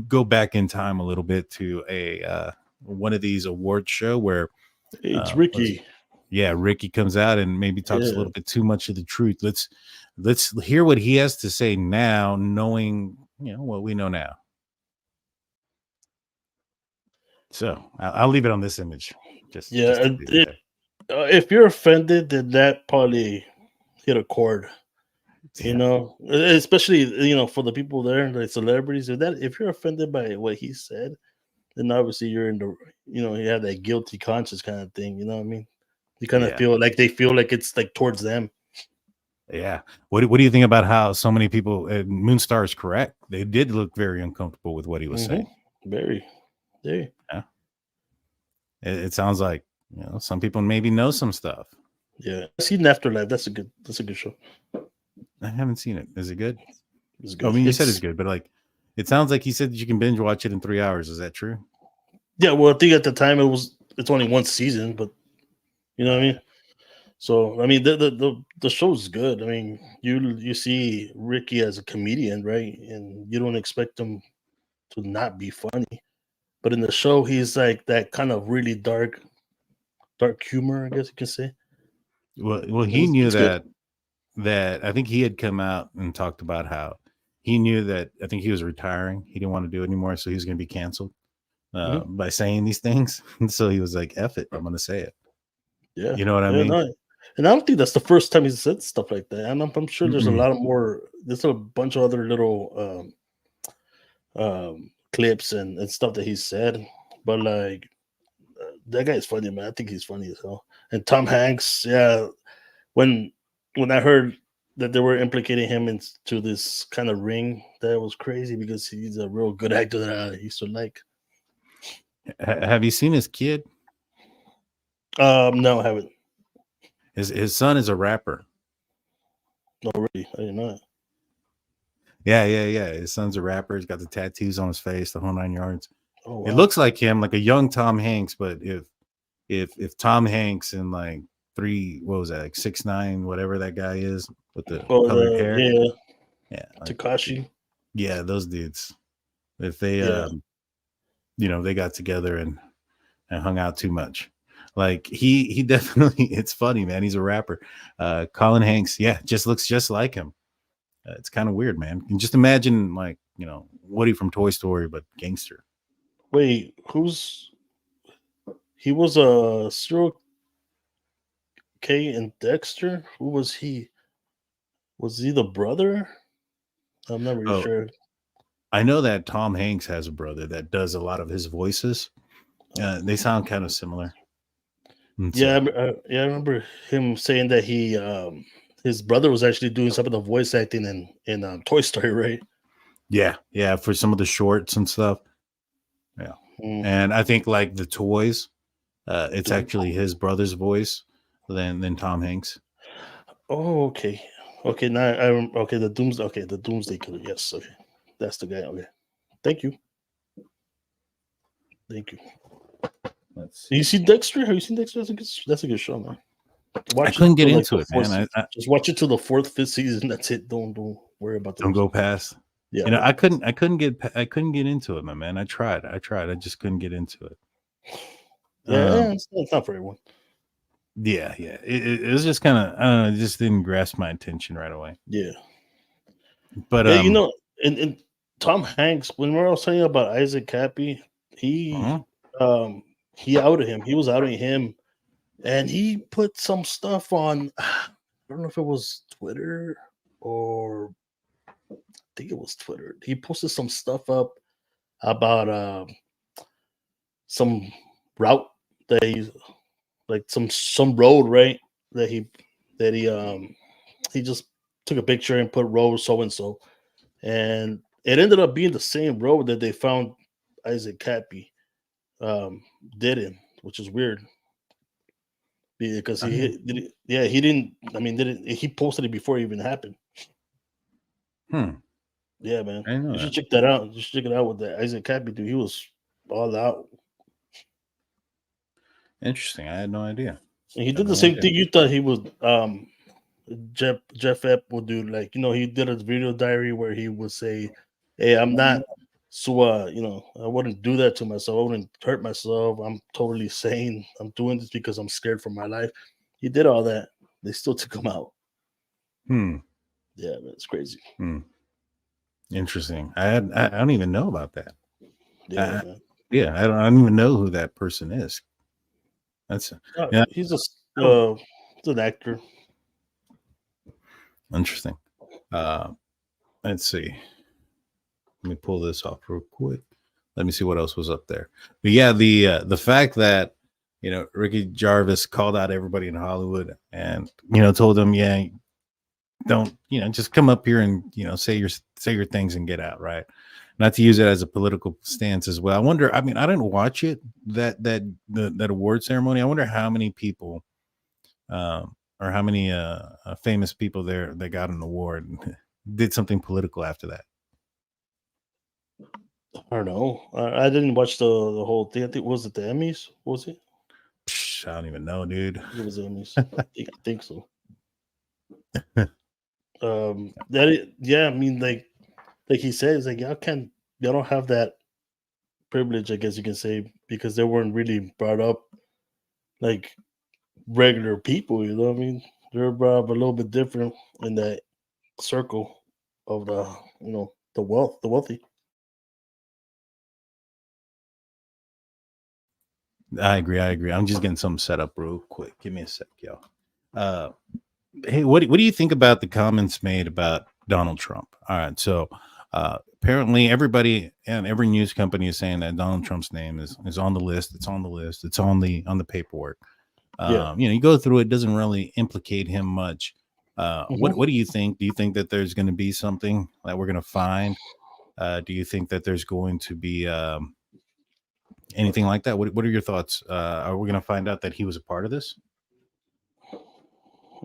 go back in time a little bit to a one of these award show where it's Ricky. Ricky comes out and maybe talks a little bit too much of the truth. Let's hear what he has to say now, knowing what we know now. So I'll leave it on this image. If you're offended, then that probably hit a chord. Especially for the people there, the celebrities. If you're offended by what he said, then obviously you're in the you have that guilty conscience kind of thing. You know what I mean? You kind of feel like they feel like it's like towards them. Yeah. What do you think about how so many people, Moonstar is correct. They did look very uncomfortable with what he was saying. Very. Yeah. It sounds like, some people maybe know some stuff. Yeah. I've seen Afterlife. That's a good show. I haven't seen it. Is it good? It's good. I mean, you said it's good, but like, it sounds like he said that you can binge watch it in 3 hours. Is that true? Yeah, well, I think at the time it's only one season, but you know what I mean. So I mean, the show's good. I mean, you see Ricky as a comedian, right? And you don't expect him to not be funny, but in the show, he's like that kind of really dark humor, I guess you can say. Well, he knew that I think he had come out and talked about how he knew that I think he was retiring. He didn't want to do it anymore, so he was going to be canceled by saying these things. And so he was like, "F it, I'm going to say it." Yeah, you know what I mean. No, and I don't think that's the first time he's said stuff like that. And I'm sure there's a lot of more. There's a bunch of other little clips and stuff that he said, but like that guy is funny, man. I think he's funny as hell. And Tom Hanks, yeah. When I heard that they were implicating him into this kind of ring, that was crazy because he's a real good actor that I used to like. Have you seen his kid? No, I haven't. His son is a rapper. No, really, I didn't know that. Yeah. His son's a rapper. He's got the tattoos on his face, the whole 9 yards. Oh, wow. It looks like him, like a young Tom Hanks. But if Tom Hanks and like 6'9", whatever that guy is with the colored hair, yeah, like, Takashi, yeah, those dudes. If they, they got together and hung out too much. Like he definitely, it's funny, man. He's a rapper. Colin Hanks, just looks just like him. It's kind of weird, man. You can just imagine, like, Woody from Toy Story, but gangster. Wait, he was a serial K and Dexter? Who was he? Was he the brother? I'm not really sure. I know that Tom Hanks has a brother that does a lot of his voices. They sound kind of similar. Yeah, I remember him saying that his brother was actually doing some of the voice acting in Toy Story, right? Yeah, for some of the shorts and stuff. Yeah, and I think like the toys, it's actually his brother's voice than Tom Hanks. Oh, okay. Now the Doomsday Killer. Yes, okay, that's the guy. Okay, thank you. Let's see. You see Dexter? Have you seen Dexter? That's a good show, man. I couldn't get into it, man. I just watch it till the 4th, 5th season. That's it. Don't worry about that. Don't go past. Yeah, I couldn't get into it, my man. I tried. I just couldn't get into it. Yeah, it's not for everyone. Yeah. It was just kind of, I don't know, it just didn't grasp my attention right away. Yeah. But and Tom Hanks, when we were telling you about Isaac Cappy, he outed him. He was outing him, and he put some stuff on. I don't know if it was Twitter or I think it was Twitter. He posted some stuff up about some route that he, like some road, right? That he just took a picture and put road so and so, and it ended up being the same road that they found Isaac Cappy did in, which is weird because he didn't. I mean, he posted it before it even happened. Yeah, man, you should check that out. You should check it out with the Isaac Cappy dude. He was all out. Interesting. I had no idea. And he did the same thing you thought he would. Jeff Ep would do, like, he did a video diary where he would say, "Hey, I'm not so I wouldn't do that to myself. I wouldn't hurt myself. I'm totally sane. I'm doing this because I'm scared for my life." He did all that. They still took him out. Yeah, man, it's crazy. Interesting. I don't even know about that. Yeah, I don't even know who that person is. That's he's an actor. Interesting. Let's see. Let me pull this off real quick. Let me see what else was up there. But yeah, the fact that Ricky Jarvis called out everybody in Hollywood and told them, don't, just come up here and, say your things and get out, right? Not to use it as a political stance as well. I wonder, I mean, I didn't watch it, that award ceremony. I wonder how many people, or how many famous people there that got an award and did something political after that. I don't know. I didn't watch the whole thing. I think was it the Emmys? Was it? I don't even know, dude. It was the Emmys. I think so. Yeah. I mean, like he says, like y'all don't have that privilege, I guess you can say, because they weren't really brought up like regular people. You know what I mean? They're brought up a little bit different in that circle of the wealthy. I agree. I'm just getting something set up real quick. Give me a sec, yo. Hey, what do you think about the comments made about Donald Trump? All right, so apparently everybody and every news company is saying that Donald Trump's name is on the list. It's on the list. It's on the paperwork. Yeah. You go through it, doesn't really implicate him much. What Mhm. do you think? Do you think that there's going to be something that we're going to find? Do you think that there's going to be anything like that? What are your thoughts? Are we going to find out that he was a part of this?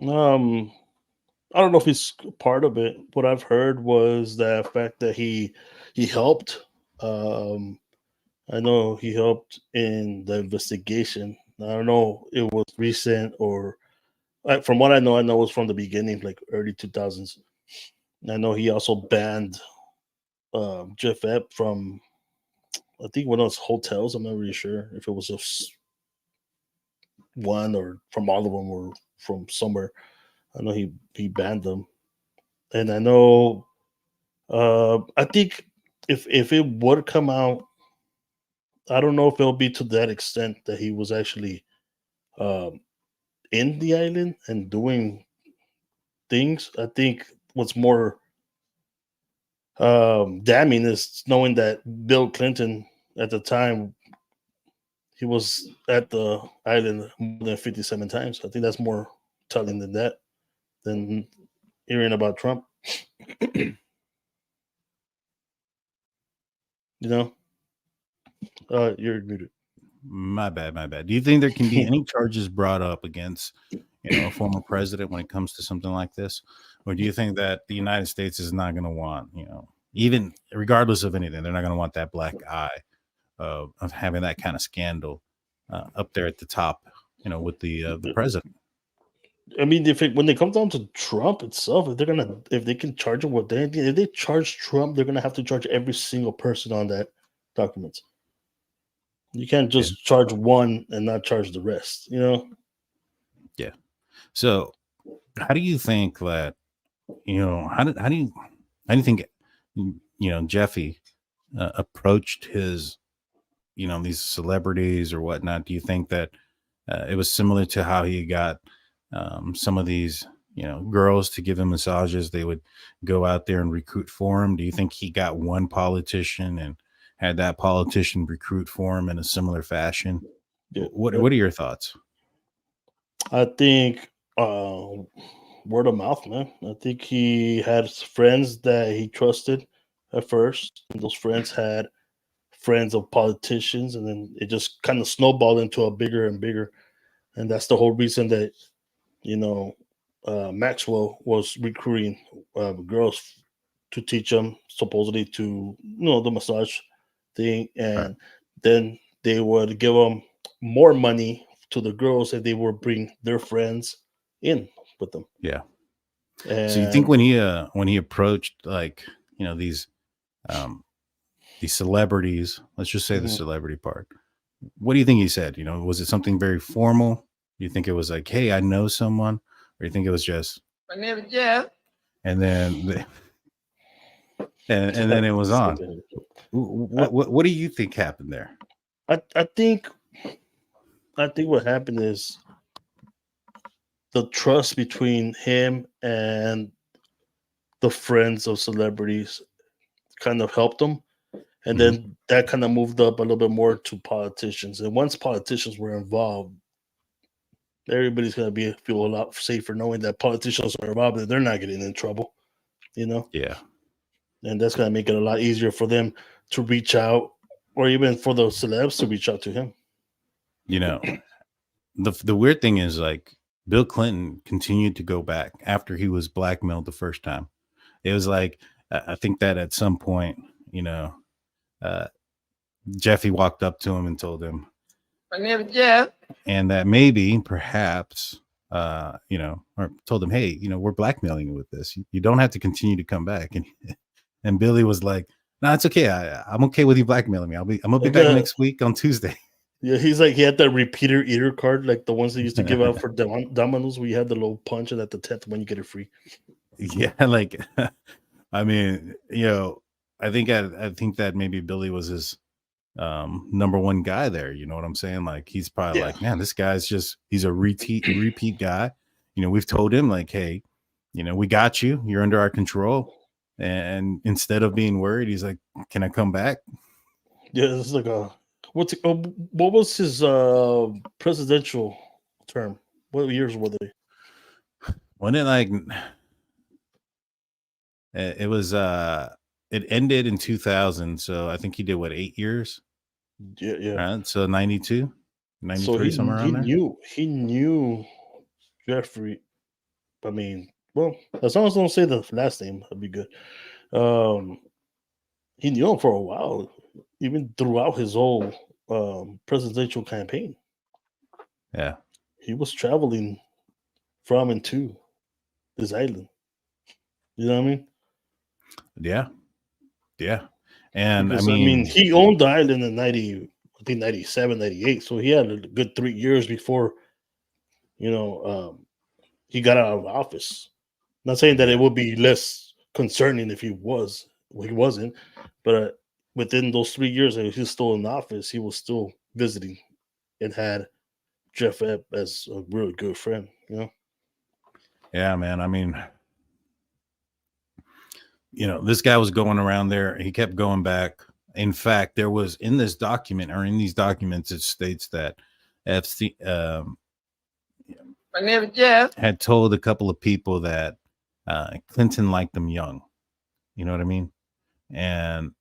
I don't know if he's part of it. What I've heard was the fact that he helped. Um, I know he helped in the investigation. I don't know it was recent or from what I know it was from the beginning, like early 2000s. I know he also banned Jeff Epps from, I think, one of those hotels. I'm not really sure if it was just one or from all of them or from somewhere. I know he banned them, and I know. I think if it would come out, I don't know if it'll be to that extent that he was actually um, in the island and doing things. I think what's more damning is knowing that Bill Clinton at the time he was at the island more than 57 times. I think that's more telling than that than hearing about Trump. you know, you're muted. My bad. Do you think there can be any charges brought up against, a former president when it comes to something like this? Or do you think that the United States is not going to want, even regardless of anything, they're not going to want that black eye of having that kind of scandal up there at the top, with the president? I mean, when they come down to Trump itself, if they can charge him with anything, if they charge Trump, they're gonna have to charge every single person on that document. You can't Yeah. just charge one and not charge the rest. Yeah. So, how do you think that, how do you think, Jeffy approached his, these celebrities or whatnot? Do you think that it was similar to how he got some of these, girls to give him massages? They would go out there and recruit for him. Do you think he got one politician and had that politician recruit for him in a similar fashion? Yeah. What are your thoughts? I think word of mouth, man. I think he had friends that he trusted at first, and those friends had friends of politicians, and then it just kind of snowballed into a bigger and bigger. And that's the whole reason that Maxwell was recruiting girls to teach them supposedly to the massage thing, Right. and then they would give them more money to the girls and they would bring their friends in with them. Yeah. So you think And when he approached, like, these celebrities, let's just say the mhm, celebrity part, what do you think he said? Was it something very formal? You think it was like, hey, I know someone? Or you think it was just, My name is Jeff. and then and then it was on? What do you think happened there? I think what happened is the trust between him and the friends of celebrities kind of helped him. And Mhm. then that kind of moved up a little bit more to politicians. And once politicians were involved, Everybody's gonna feel a lot safer knowing that politicians are involved, that they're not getting in trouble, you know. Yeah. And that's gonna make it a lot easier for them to reach out, or even for the celebs to reach out to him. You know, the weird thing is, like, Bill Clinton continued to go back after he was blackmailed the first time. It was like, I think that at some point, Jeffy walked up to him and told him, My name is Jeff. and that maybe, perhaps, or told him, hey, we're blackmailing you with this. You don't have to continue to come back. And Billy was like, no, it's okay. I'm okay with you blackmailing me. I'm gonna be back next week on Tuesday. Yeah, he's like, he had that repeater eater card, like the ones they used to give out for Domino's, where you had the little punch, and at the 10th one you get it free. Yeah, like, I mean, I think that maybe Billy was his number one guy there. You know what I'm saying? Like, he's probably like, man, this guy's he's a repeat guy. We've told him, like, hey, we got you. You're under our control. And instead of being worried, he's like, can I come back? Yeah, it's like what was his presidential term? What years were they? Wasn't it like, it was it ended in 2000, so I think he did 8 years? Yeah. Right? So 92, 93, So somewhere around there. He knew Jeffrey. I mean, well, as long as I don't say the last name, that'd be good. He knew him for a while, even throughout his whole presidential campaign. Yeah. He was traveling from and to this island. You know what I mean? Yeah. And Because, I mean, he owned the island in 97, 98. So he had a good 3 years before, he got out of office. Not saying that it would be less concerning if he wasn't, but within those 3 years that he was still in office, he was still visiting and had Jeff Ep as a really good friend, Yeah, man. I mean, this guy was going around there. He kept going back. In fact, there was in this document, or in these documents, it states that Epstein, My name is Jeff. had told a couple of people that Clinton liked them young. You know what I mean? And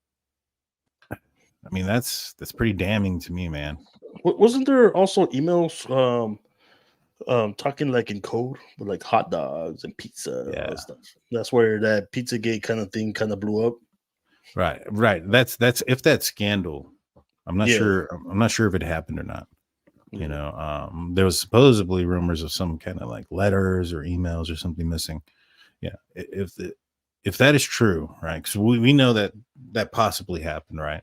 I mean, that's pretty damning to me, man. Wasn't there also emails talking like in code with like hot dogs and pizza and stuff? That's where that Pizzagate kind of thing kind of blew up. Right. That's if that scandal, I'm not sure if it happened or not. There was supposedly rumors of some kind of like letters or emails or something missing. Yeah. If that is true, right? Because we know that possibly happened, right?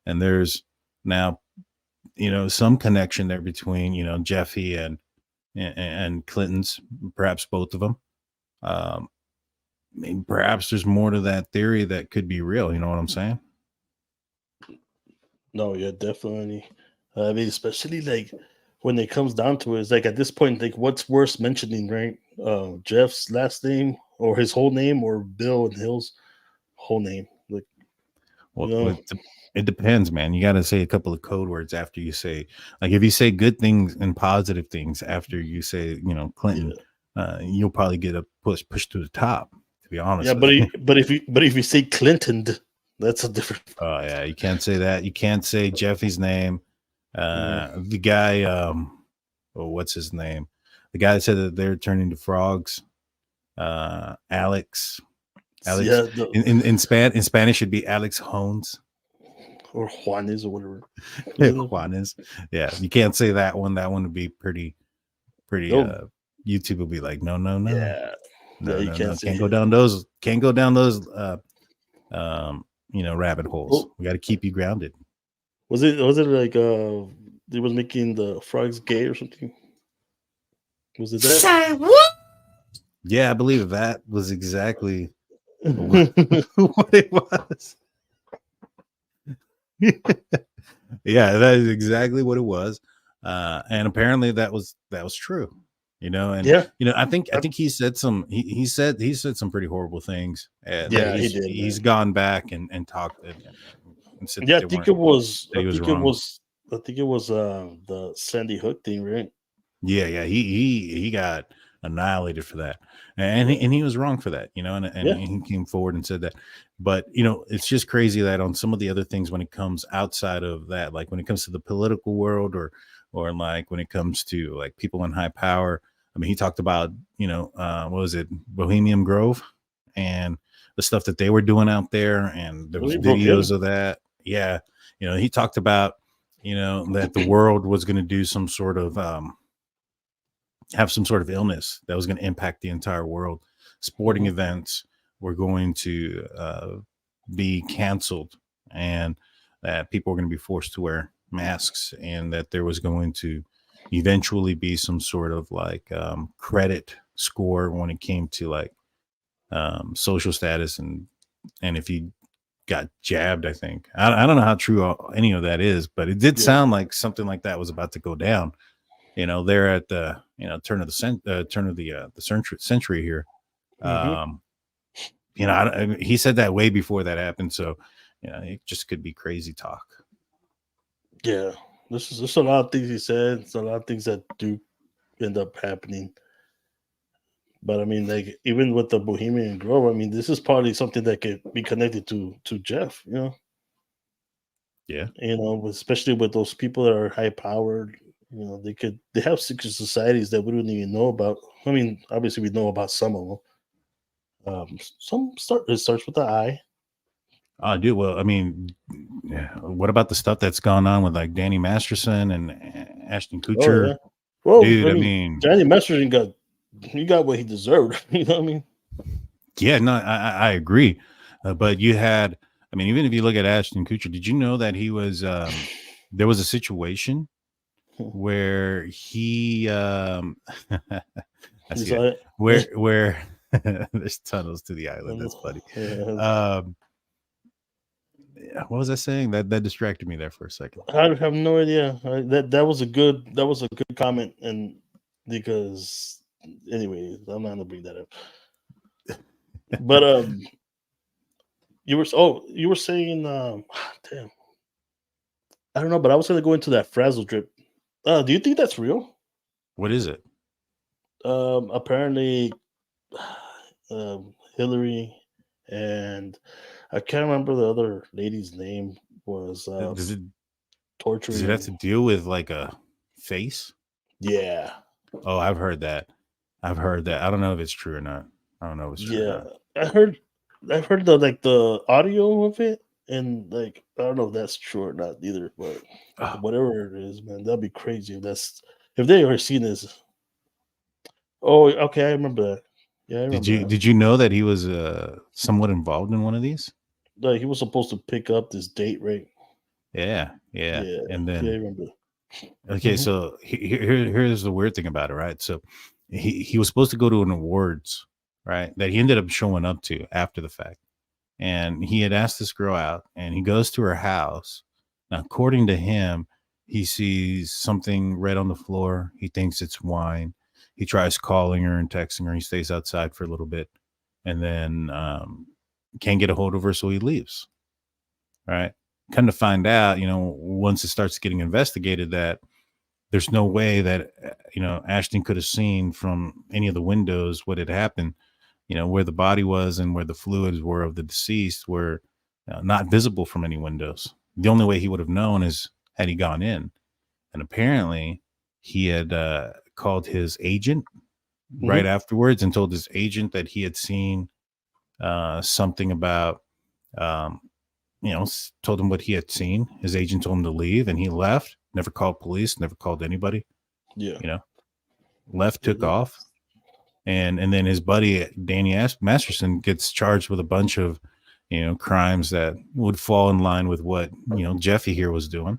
And there's now, some connection there between, Jeffy and Clinton's, perhaps both of them. I mean, perhaps there's more to that theory that could be real. You know what I'm saying? No, yeah, definitely. I mean, especially like when it comes down to it, it's like at this point, like what's worse mentioning, right? Jeff's last name or his whole name, or Bill and Hill's whole name? Like, well, it depends, man. You got to say a couple of code words after you say, like, if you say good things and positive things after you say, Clinton, you'll probably get a push to the top. To be honest, yeah, but if you say Clinton, that's a different. Oh yeah, you can't say that. You can't say Jeffy's name. The guy, what's his name? The guy that said that they're turning to frogs. Alex. Yeah, in Spanish should be Alex Hones. Or Juanes or whatever. Juanes. Yeah, you can't say that one. That one would be pretty. YouTube will be like, no. Yeah. No, you can't go down those. Can't go down those. Rabbit holes. We got to keep you grounded. Was it like they was making the frogs gay or something? Was it that? Say what? Yeah, I believe that was exactly what it was. Yeah, that is exactly what it was. And apparently that was true. And I think he said he said some pretty horrible things. He did. He's gone back and talked and said, I think it was the Sandy Hook thing, right? Yeah. He got annihilated for that, and he was wrong for that, and Yeah. he came forward and said that. But it's just crazy that on some of the other things, when it comes outside of that, like when it comes to the political world, or like when it comes to like people in high power. I mean, he talked about what was it, Bohemian Grove, and the stuff that they were doing out there, and there was Really broke in. videos of that. Yeah, he talked about that the world was going to do some sort of have some sort of illness that was going to impact the entire world. Sporting events were going to be canceled, and that people were going to be forced to wear masks, and that there was going to eventually be some sort of like credit score when it came to like social status, and if you got jabbed, I think. I don't know how true any of that is, but it did sound like something like that was about to go down. They're at the turn of the century here. He said that way before that happened, so it just could be crazy talk. Yeah, there's a lot of things he said. It's a lot of things that do end up happening. But I mean, like even with the Bohemian Grove, I mean, this is probably something that could be connected to Jeff. Yeah. Especially with those people that are high powered. They have secret societies that we don't even know about. I mean, obviously we know about some of them. It starts with the I. Oh, dude. Well, I mean, what about the stuff that's gone on with like Danny Masterson and Ashton Oh Kutcher? yeah. Well, Dude, I mean, Danny Masterson got what he deserved. You know what I mean? Yeah, no, I agree. But you had, I mean, even if you look at Ashton Kutcher, did you know that he was, there was a situation where he, I see it, where there's tunnels to the island. That's funny. What was I saying? That distracted me there for a second. I have no idea. That was a good comment, and because anyway, I'm not gonna bring that up. But you were saying damn, I don't know, but I was gonna go into that frazzle drip. Do you think that's real? What is it? Apparently, Hillary and I can't remember the other lady's name was torturing. Does it have to deal with like a face? Yeah. Oh, I've heard that. I don't know if it's true or not. I don't know if it's true. Yeah, I've heard the audio of it, and like I don't know if that's true or not either. But whatever it is, man, that'd be crazy if they ever seen this. Oh, okay, I remember that. Yeah, I remember. Did you know that he was somewhat involved in one of these? Like he was supposed to pick up this date, right? Yeah. And then I remember. Okay, so here's the weird thing about it, right? So he was supposed to go to an awards, right? That he ended up showing up to after the fact. And he had asked this girl out, and he goes to her house. Now, according to him, he sees something red on the floor. He thinks it's wine. He tries calling her and texting her. He stays outside for a little bit, and then can't get a hold of her, so he leaves. Right? Come to find out, once it starts getting investigated, that there's no way that Ashton could have seen from any of the windows what had happened. Where the body was and where the fluids were of the deceased were not visible from any windows. The only way he would have known is had he gone in. And apparently he had called his agent right afterwards and told his agent that he had seen something about, told him what he had seen. His agent told him to leave, and he left, never called police, never called anybody. Yeah. Left, took off. And then his buddy Danny Masterson gets charged with a bunch of crimes that would fall in line with what Jeffy here was doing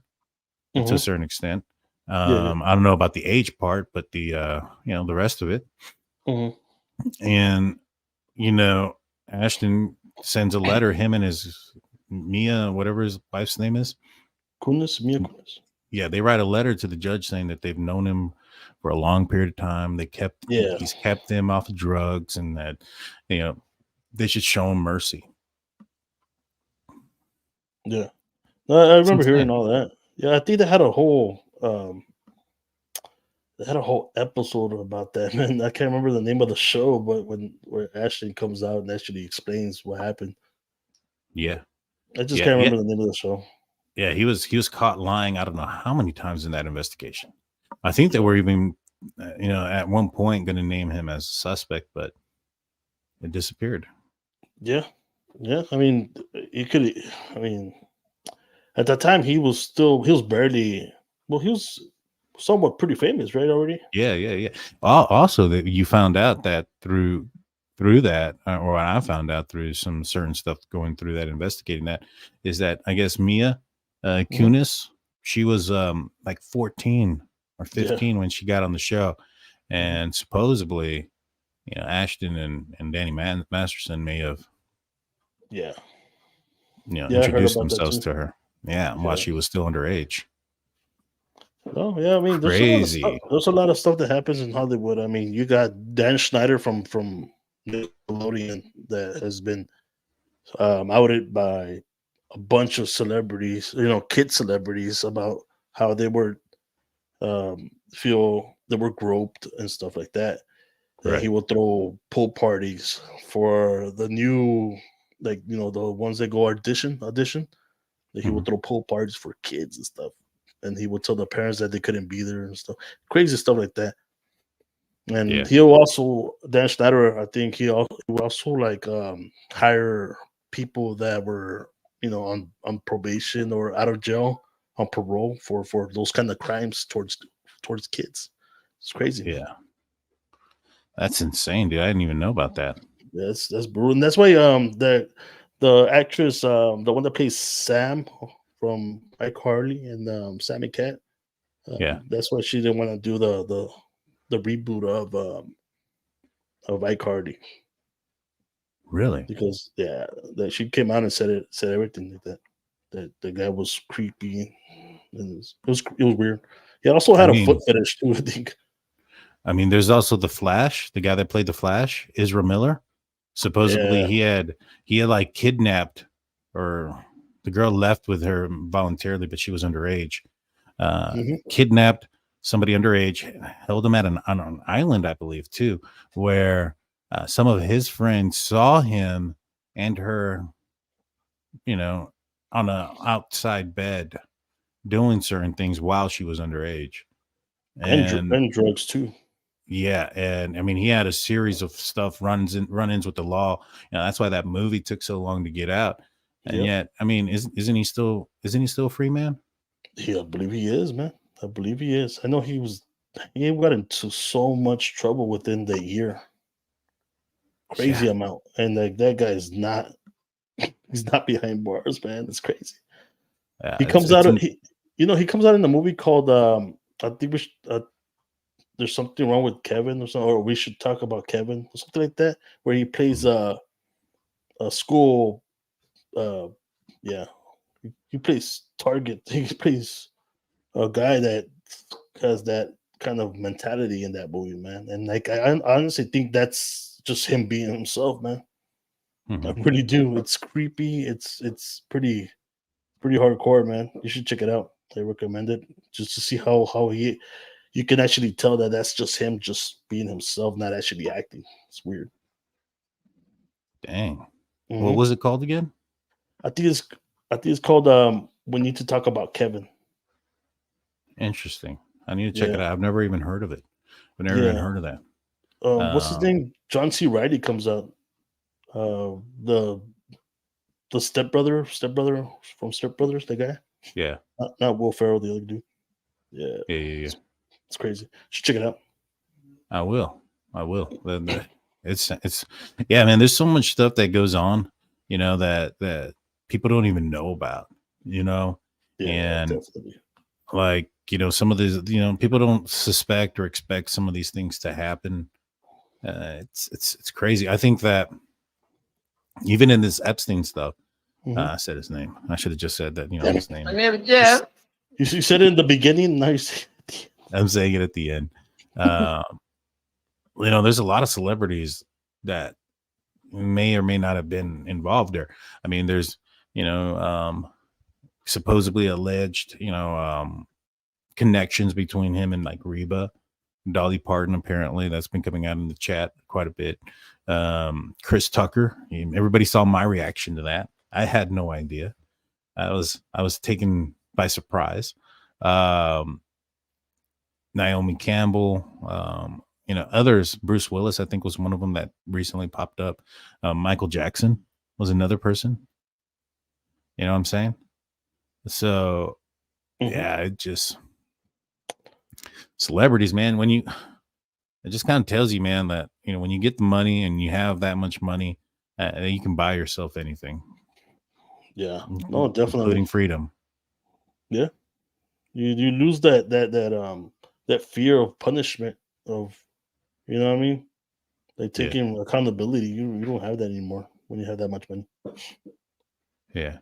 to a certain extent. I don't know about the age part, but the the rest of it. And Ashton sends a letter, him and his Mia, whatever his wife's name is, Mia Kunis. Yeah, they write a letter to the judge saying that they've known him for a long period of time. He's kept them off of drugs, and that they should show him mercy. Yeah, I remember hearing all that. Yeah, I think they had a whole They had a whole episode about that, man. I can't remember the name of the show, but where Ashton comes out and actually explains what happened. Yeah. I just Yeah. can't Yeah. remember the name of the show. Yeah. He was caught lying. I don't know how many times in that investigation. I think they were even, at one point going to name him as a suspect, but it disappeared. Yeah. Yeah. I mean, he could, I mean, at that time, he was barely, well, he was somewhat pretty famous, right? Already. Yeah. Yeah. Yeah. Also, that you found out that through that, or what I found out through some certain stuff going through that, investigating that, is that I guess Mia Kunis, she was like 14 or 15 when she got on the show, and supposedly, Ashton and Danny Masterson may have, Yeah. I heard introduced about that themselves too. to her. Yeah, while she was still underage. Oh yeah, I mean, there's a lot of stuff. Crazy. There's a lot of stuff that happens in Hollywood. I mean, you got Dan Schneider from Nickelodeon that has been outed by a bunch of celebrities, kid celebrities, about how they were feel they were groped and stuff like that. And he Right. will throw pool parties for the new, the ones that go audition. He would Mhm. throw pool parties for kids and stuff, and he would tell the parents that they couldn't be there and stuff, crazy stuff like that. And Yeah. he'll also Dan Schneider, I think he would also like hire people that were on probation or out of jail on parole for those kind of crimes towards kids. It's crazy, man. Yeah. That's insane, dude. I didn't even know about that. That's brutal, and that's why the actress, the one that plays Sam from iCarly and Sam and Cat, Yeah. that's why she didn't want to do the reboot of iCarly, Really? because that she came out and said everything like that the guy was creepy, and it was weird. He also I had a foot mean, fetish too, I think. there's also the Flash, the guy that played the Flash, Ezra Miller. Supposedly Yeah. he had like kidnapped, or the girl left with her voluntarily, but she was underage. Kidnapped somebody underage, held him on an island, I believe, too, where some of his friends saw him and her, on a outside bed doing certain things while she was underage. And and drugs too. yeah, and I mean, he had a series of stuff, run-ins with the law. That's why that movie took so long to get out. And Yep. yet, I mean, isn't he still a free man? Yeah, I believe he is, man. I believe he is. I know he got into so much trouble within the year. Crazy Yeah. amount. And like that guy is not he's not behind bars, man. It's crazy. He It's, comes out it's of he comes out in the movie called I think there's something wrong with Kevin or something, or we should talk about Kevin or something like that, where he plays a school yeah. He plays target. He plays a guy that has that kind of mentality in that movie, man. And like I honestly think that's just him being himself, man. I Mhm. really do. It's creepy. It's pretty hardcore, man. You should check it out. I recommend it just to see how you can actually tell that that's just him, just being himself, not actually acting. It's weird. Dang. What hmm was it called again? I think it's called We Need to Talk About Kevin. Interesting. I need to check Yeah, it out. I've never even heard of it. I've never even yeah. heard of that. What's his Um, name? John C. Reilly comes out. The stepbrother from Step Brothers, the guy. yeah, Not Will Ferrell, the other dude. Yeah, yeah. it's crazy. Should check it out. I will. It's yeah, man. There's so much stuff that goes on, that people don't even know about, Yeah, and definitely. like, some of these, people don't suspect or expect some of these things to happen. It's crazy. I think that even in this Epstein stuff, I said his name. I should have just said that, Damn his it. name. My name is Jeff. You said it in the beginning. Now you say it. I'm saying it at the end. Uh, there's a lot of celebrities that may or may not have been involved there. I mean, there's, supposedly alleged, connections between him and like Reba. Dolly Parton, apparently that's been coming out in the chat quite a bit. Chris Tucker, everybody saw my reaction to that. I had no idea. I was taken by surprise. Naomi Campbell, others. Bruce Willis, I think, was one of them that recently popped up. Michael Jackson was another person. You know what I'm saying? So, yeah, it just celebrities, man. It just kind of tells you, man, that when you get the money and you have that much money, you can buy yourself anything. Yeah, no, definitely, including freedom. Yeah, you lose that fear of punishment of, you know what I mean? Like taking accountability. You don't have that anymore when you have that much money. Yeah.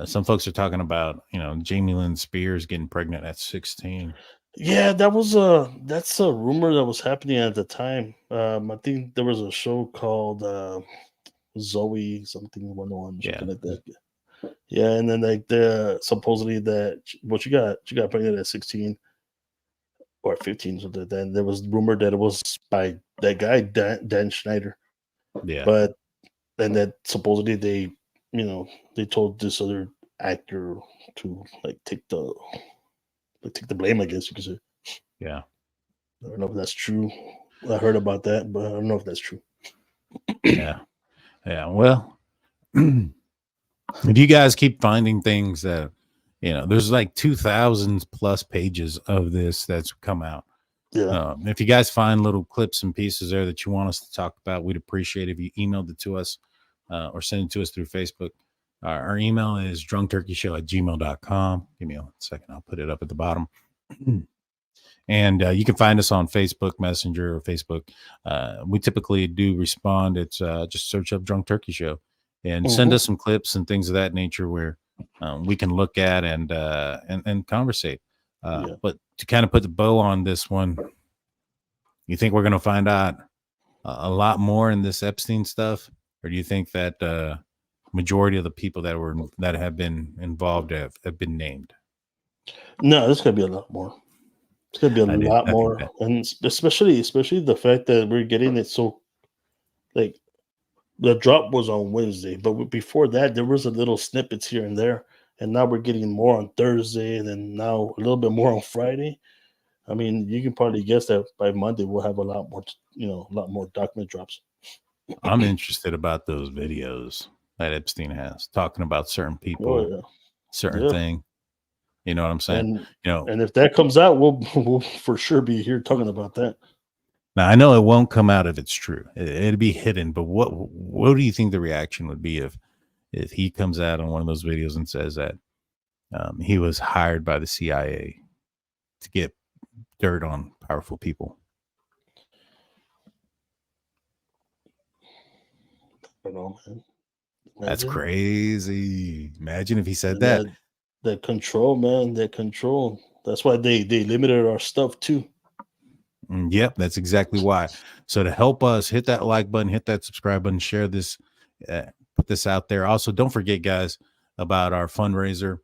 Some folks are talking about, Jamie Lynn Spears getting pregnant at 16. Yeah, that's a rumor that was happening at the time. I think there was a show called Zoe something 101, something like that. Yeah, and then like supposedly that she got pregnant at 16 or 15, so then there was rumored that it was by that guy Dan Schneider. Yeah. But and that supposedly they told this other actor to take the blame, I guess you could say. Yeah. I don't know if that's true. I heard about that, but I don't know if that's true. Yeah. Well, if you guys keep finding things that, there's like 2,000 plus pages of this that's come out. Yeah. If you guys find little clips and pieces there that you want us to talk about, we'd appreciate if you emailed it to us or send it to us through Facebook. Our email is drunkturkeyshow@gmail.com. Give me a second. I'll put it up at the bottom. And you can find us on Facebook Messenger or Facebook. We typically do respond. It's just search up Drunk Turkey Show and send us some clips and things of that nature where we can look at and conversate. But to kind of put the bow on this one, you think we're going to find out a lot more in this Epstein stuff, or do you think that majority of the people that have been involved have been named? No, there's gonna be a lot more. It's gonna be a lot more, and especially the fact that we're getting it so, like, the drop was on Wednesday, but before that there was a little snippets here and there, and now we're getting more on Thursday, and then now a little bit more on Friday. I mean, you can probably guess that by Monday we'll have a lot more document drops. I'm interested about those videos that Epstein has talking about certain people, certain thing. You know what I'm saying? And if that comes out, we'll for sure be here talking about that. Now I know it won't come out if it's true. It'll be hidden. But what do you think the reaction would be if he comes out on one of those videos and says that he was hired by the CIA to get dirt on powerful people? I know, man. That's crazy. Imagine if he said that. That control, man. That control. That's why they limited our stuff too. Yep, that's exactly why. So to help us, hit that like button, hit that subscribe button, share this, put this out there. Also, don't forget, guys, about our fundraiser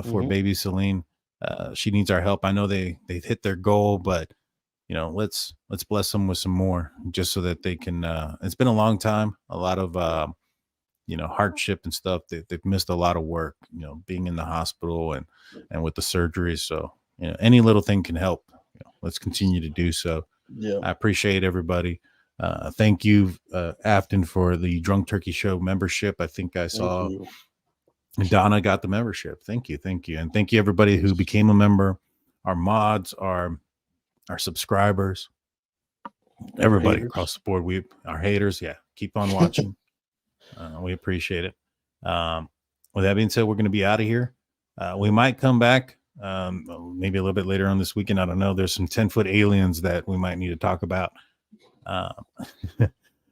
for baby Selen. She needs our help. I know they've hit their goal, but let's bless them with some more, just so that they can. It's been a long time, a lot of hardship and stuff. They've missed a lot of work, being in the hospital and with the surgery. So any little thing can help. Let's continue to do so. Yeah, I appreciate everybody. Thank you, Afton, for the Drunk Turkey Show membership. I think I saw Donna got the membership. Thank you, and thank you everybody who became a member. Our mods, our subscribers, everybody across the board. Our haters, keep on watching. We appreciate it. With that being said, we're going to be out of here. We might come back maybe a little bit later on this weekend. I don't know. There's some 10-foot aliens that we might need to talk about.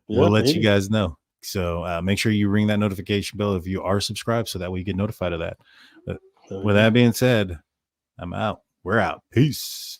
We'll let you guys know. So make sure you ring that notification bell if you are subscribed, so that way you get notified of that. But with that being said, I'm out. We're out. Peace.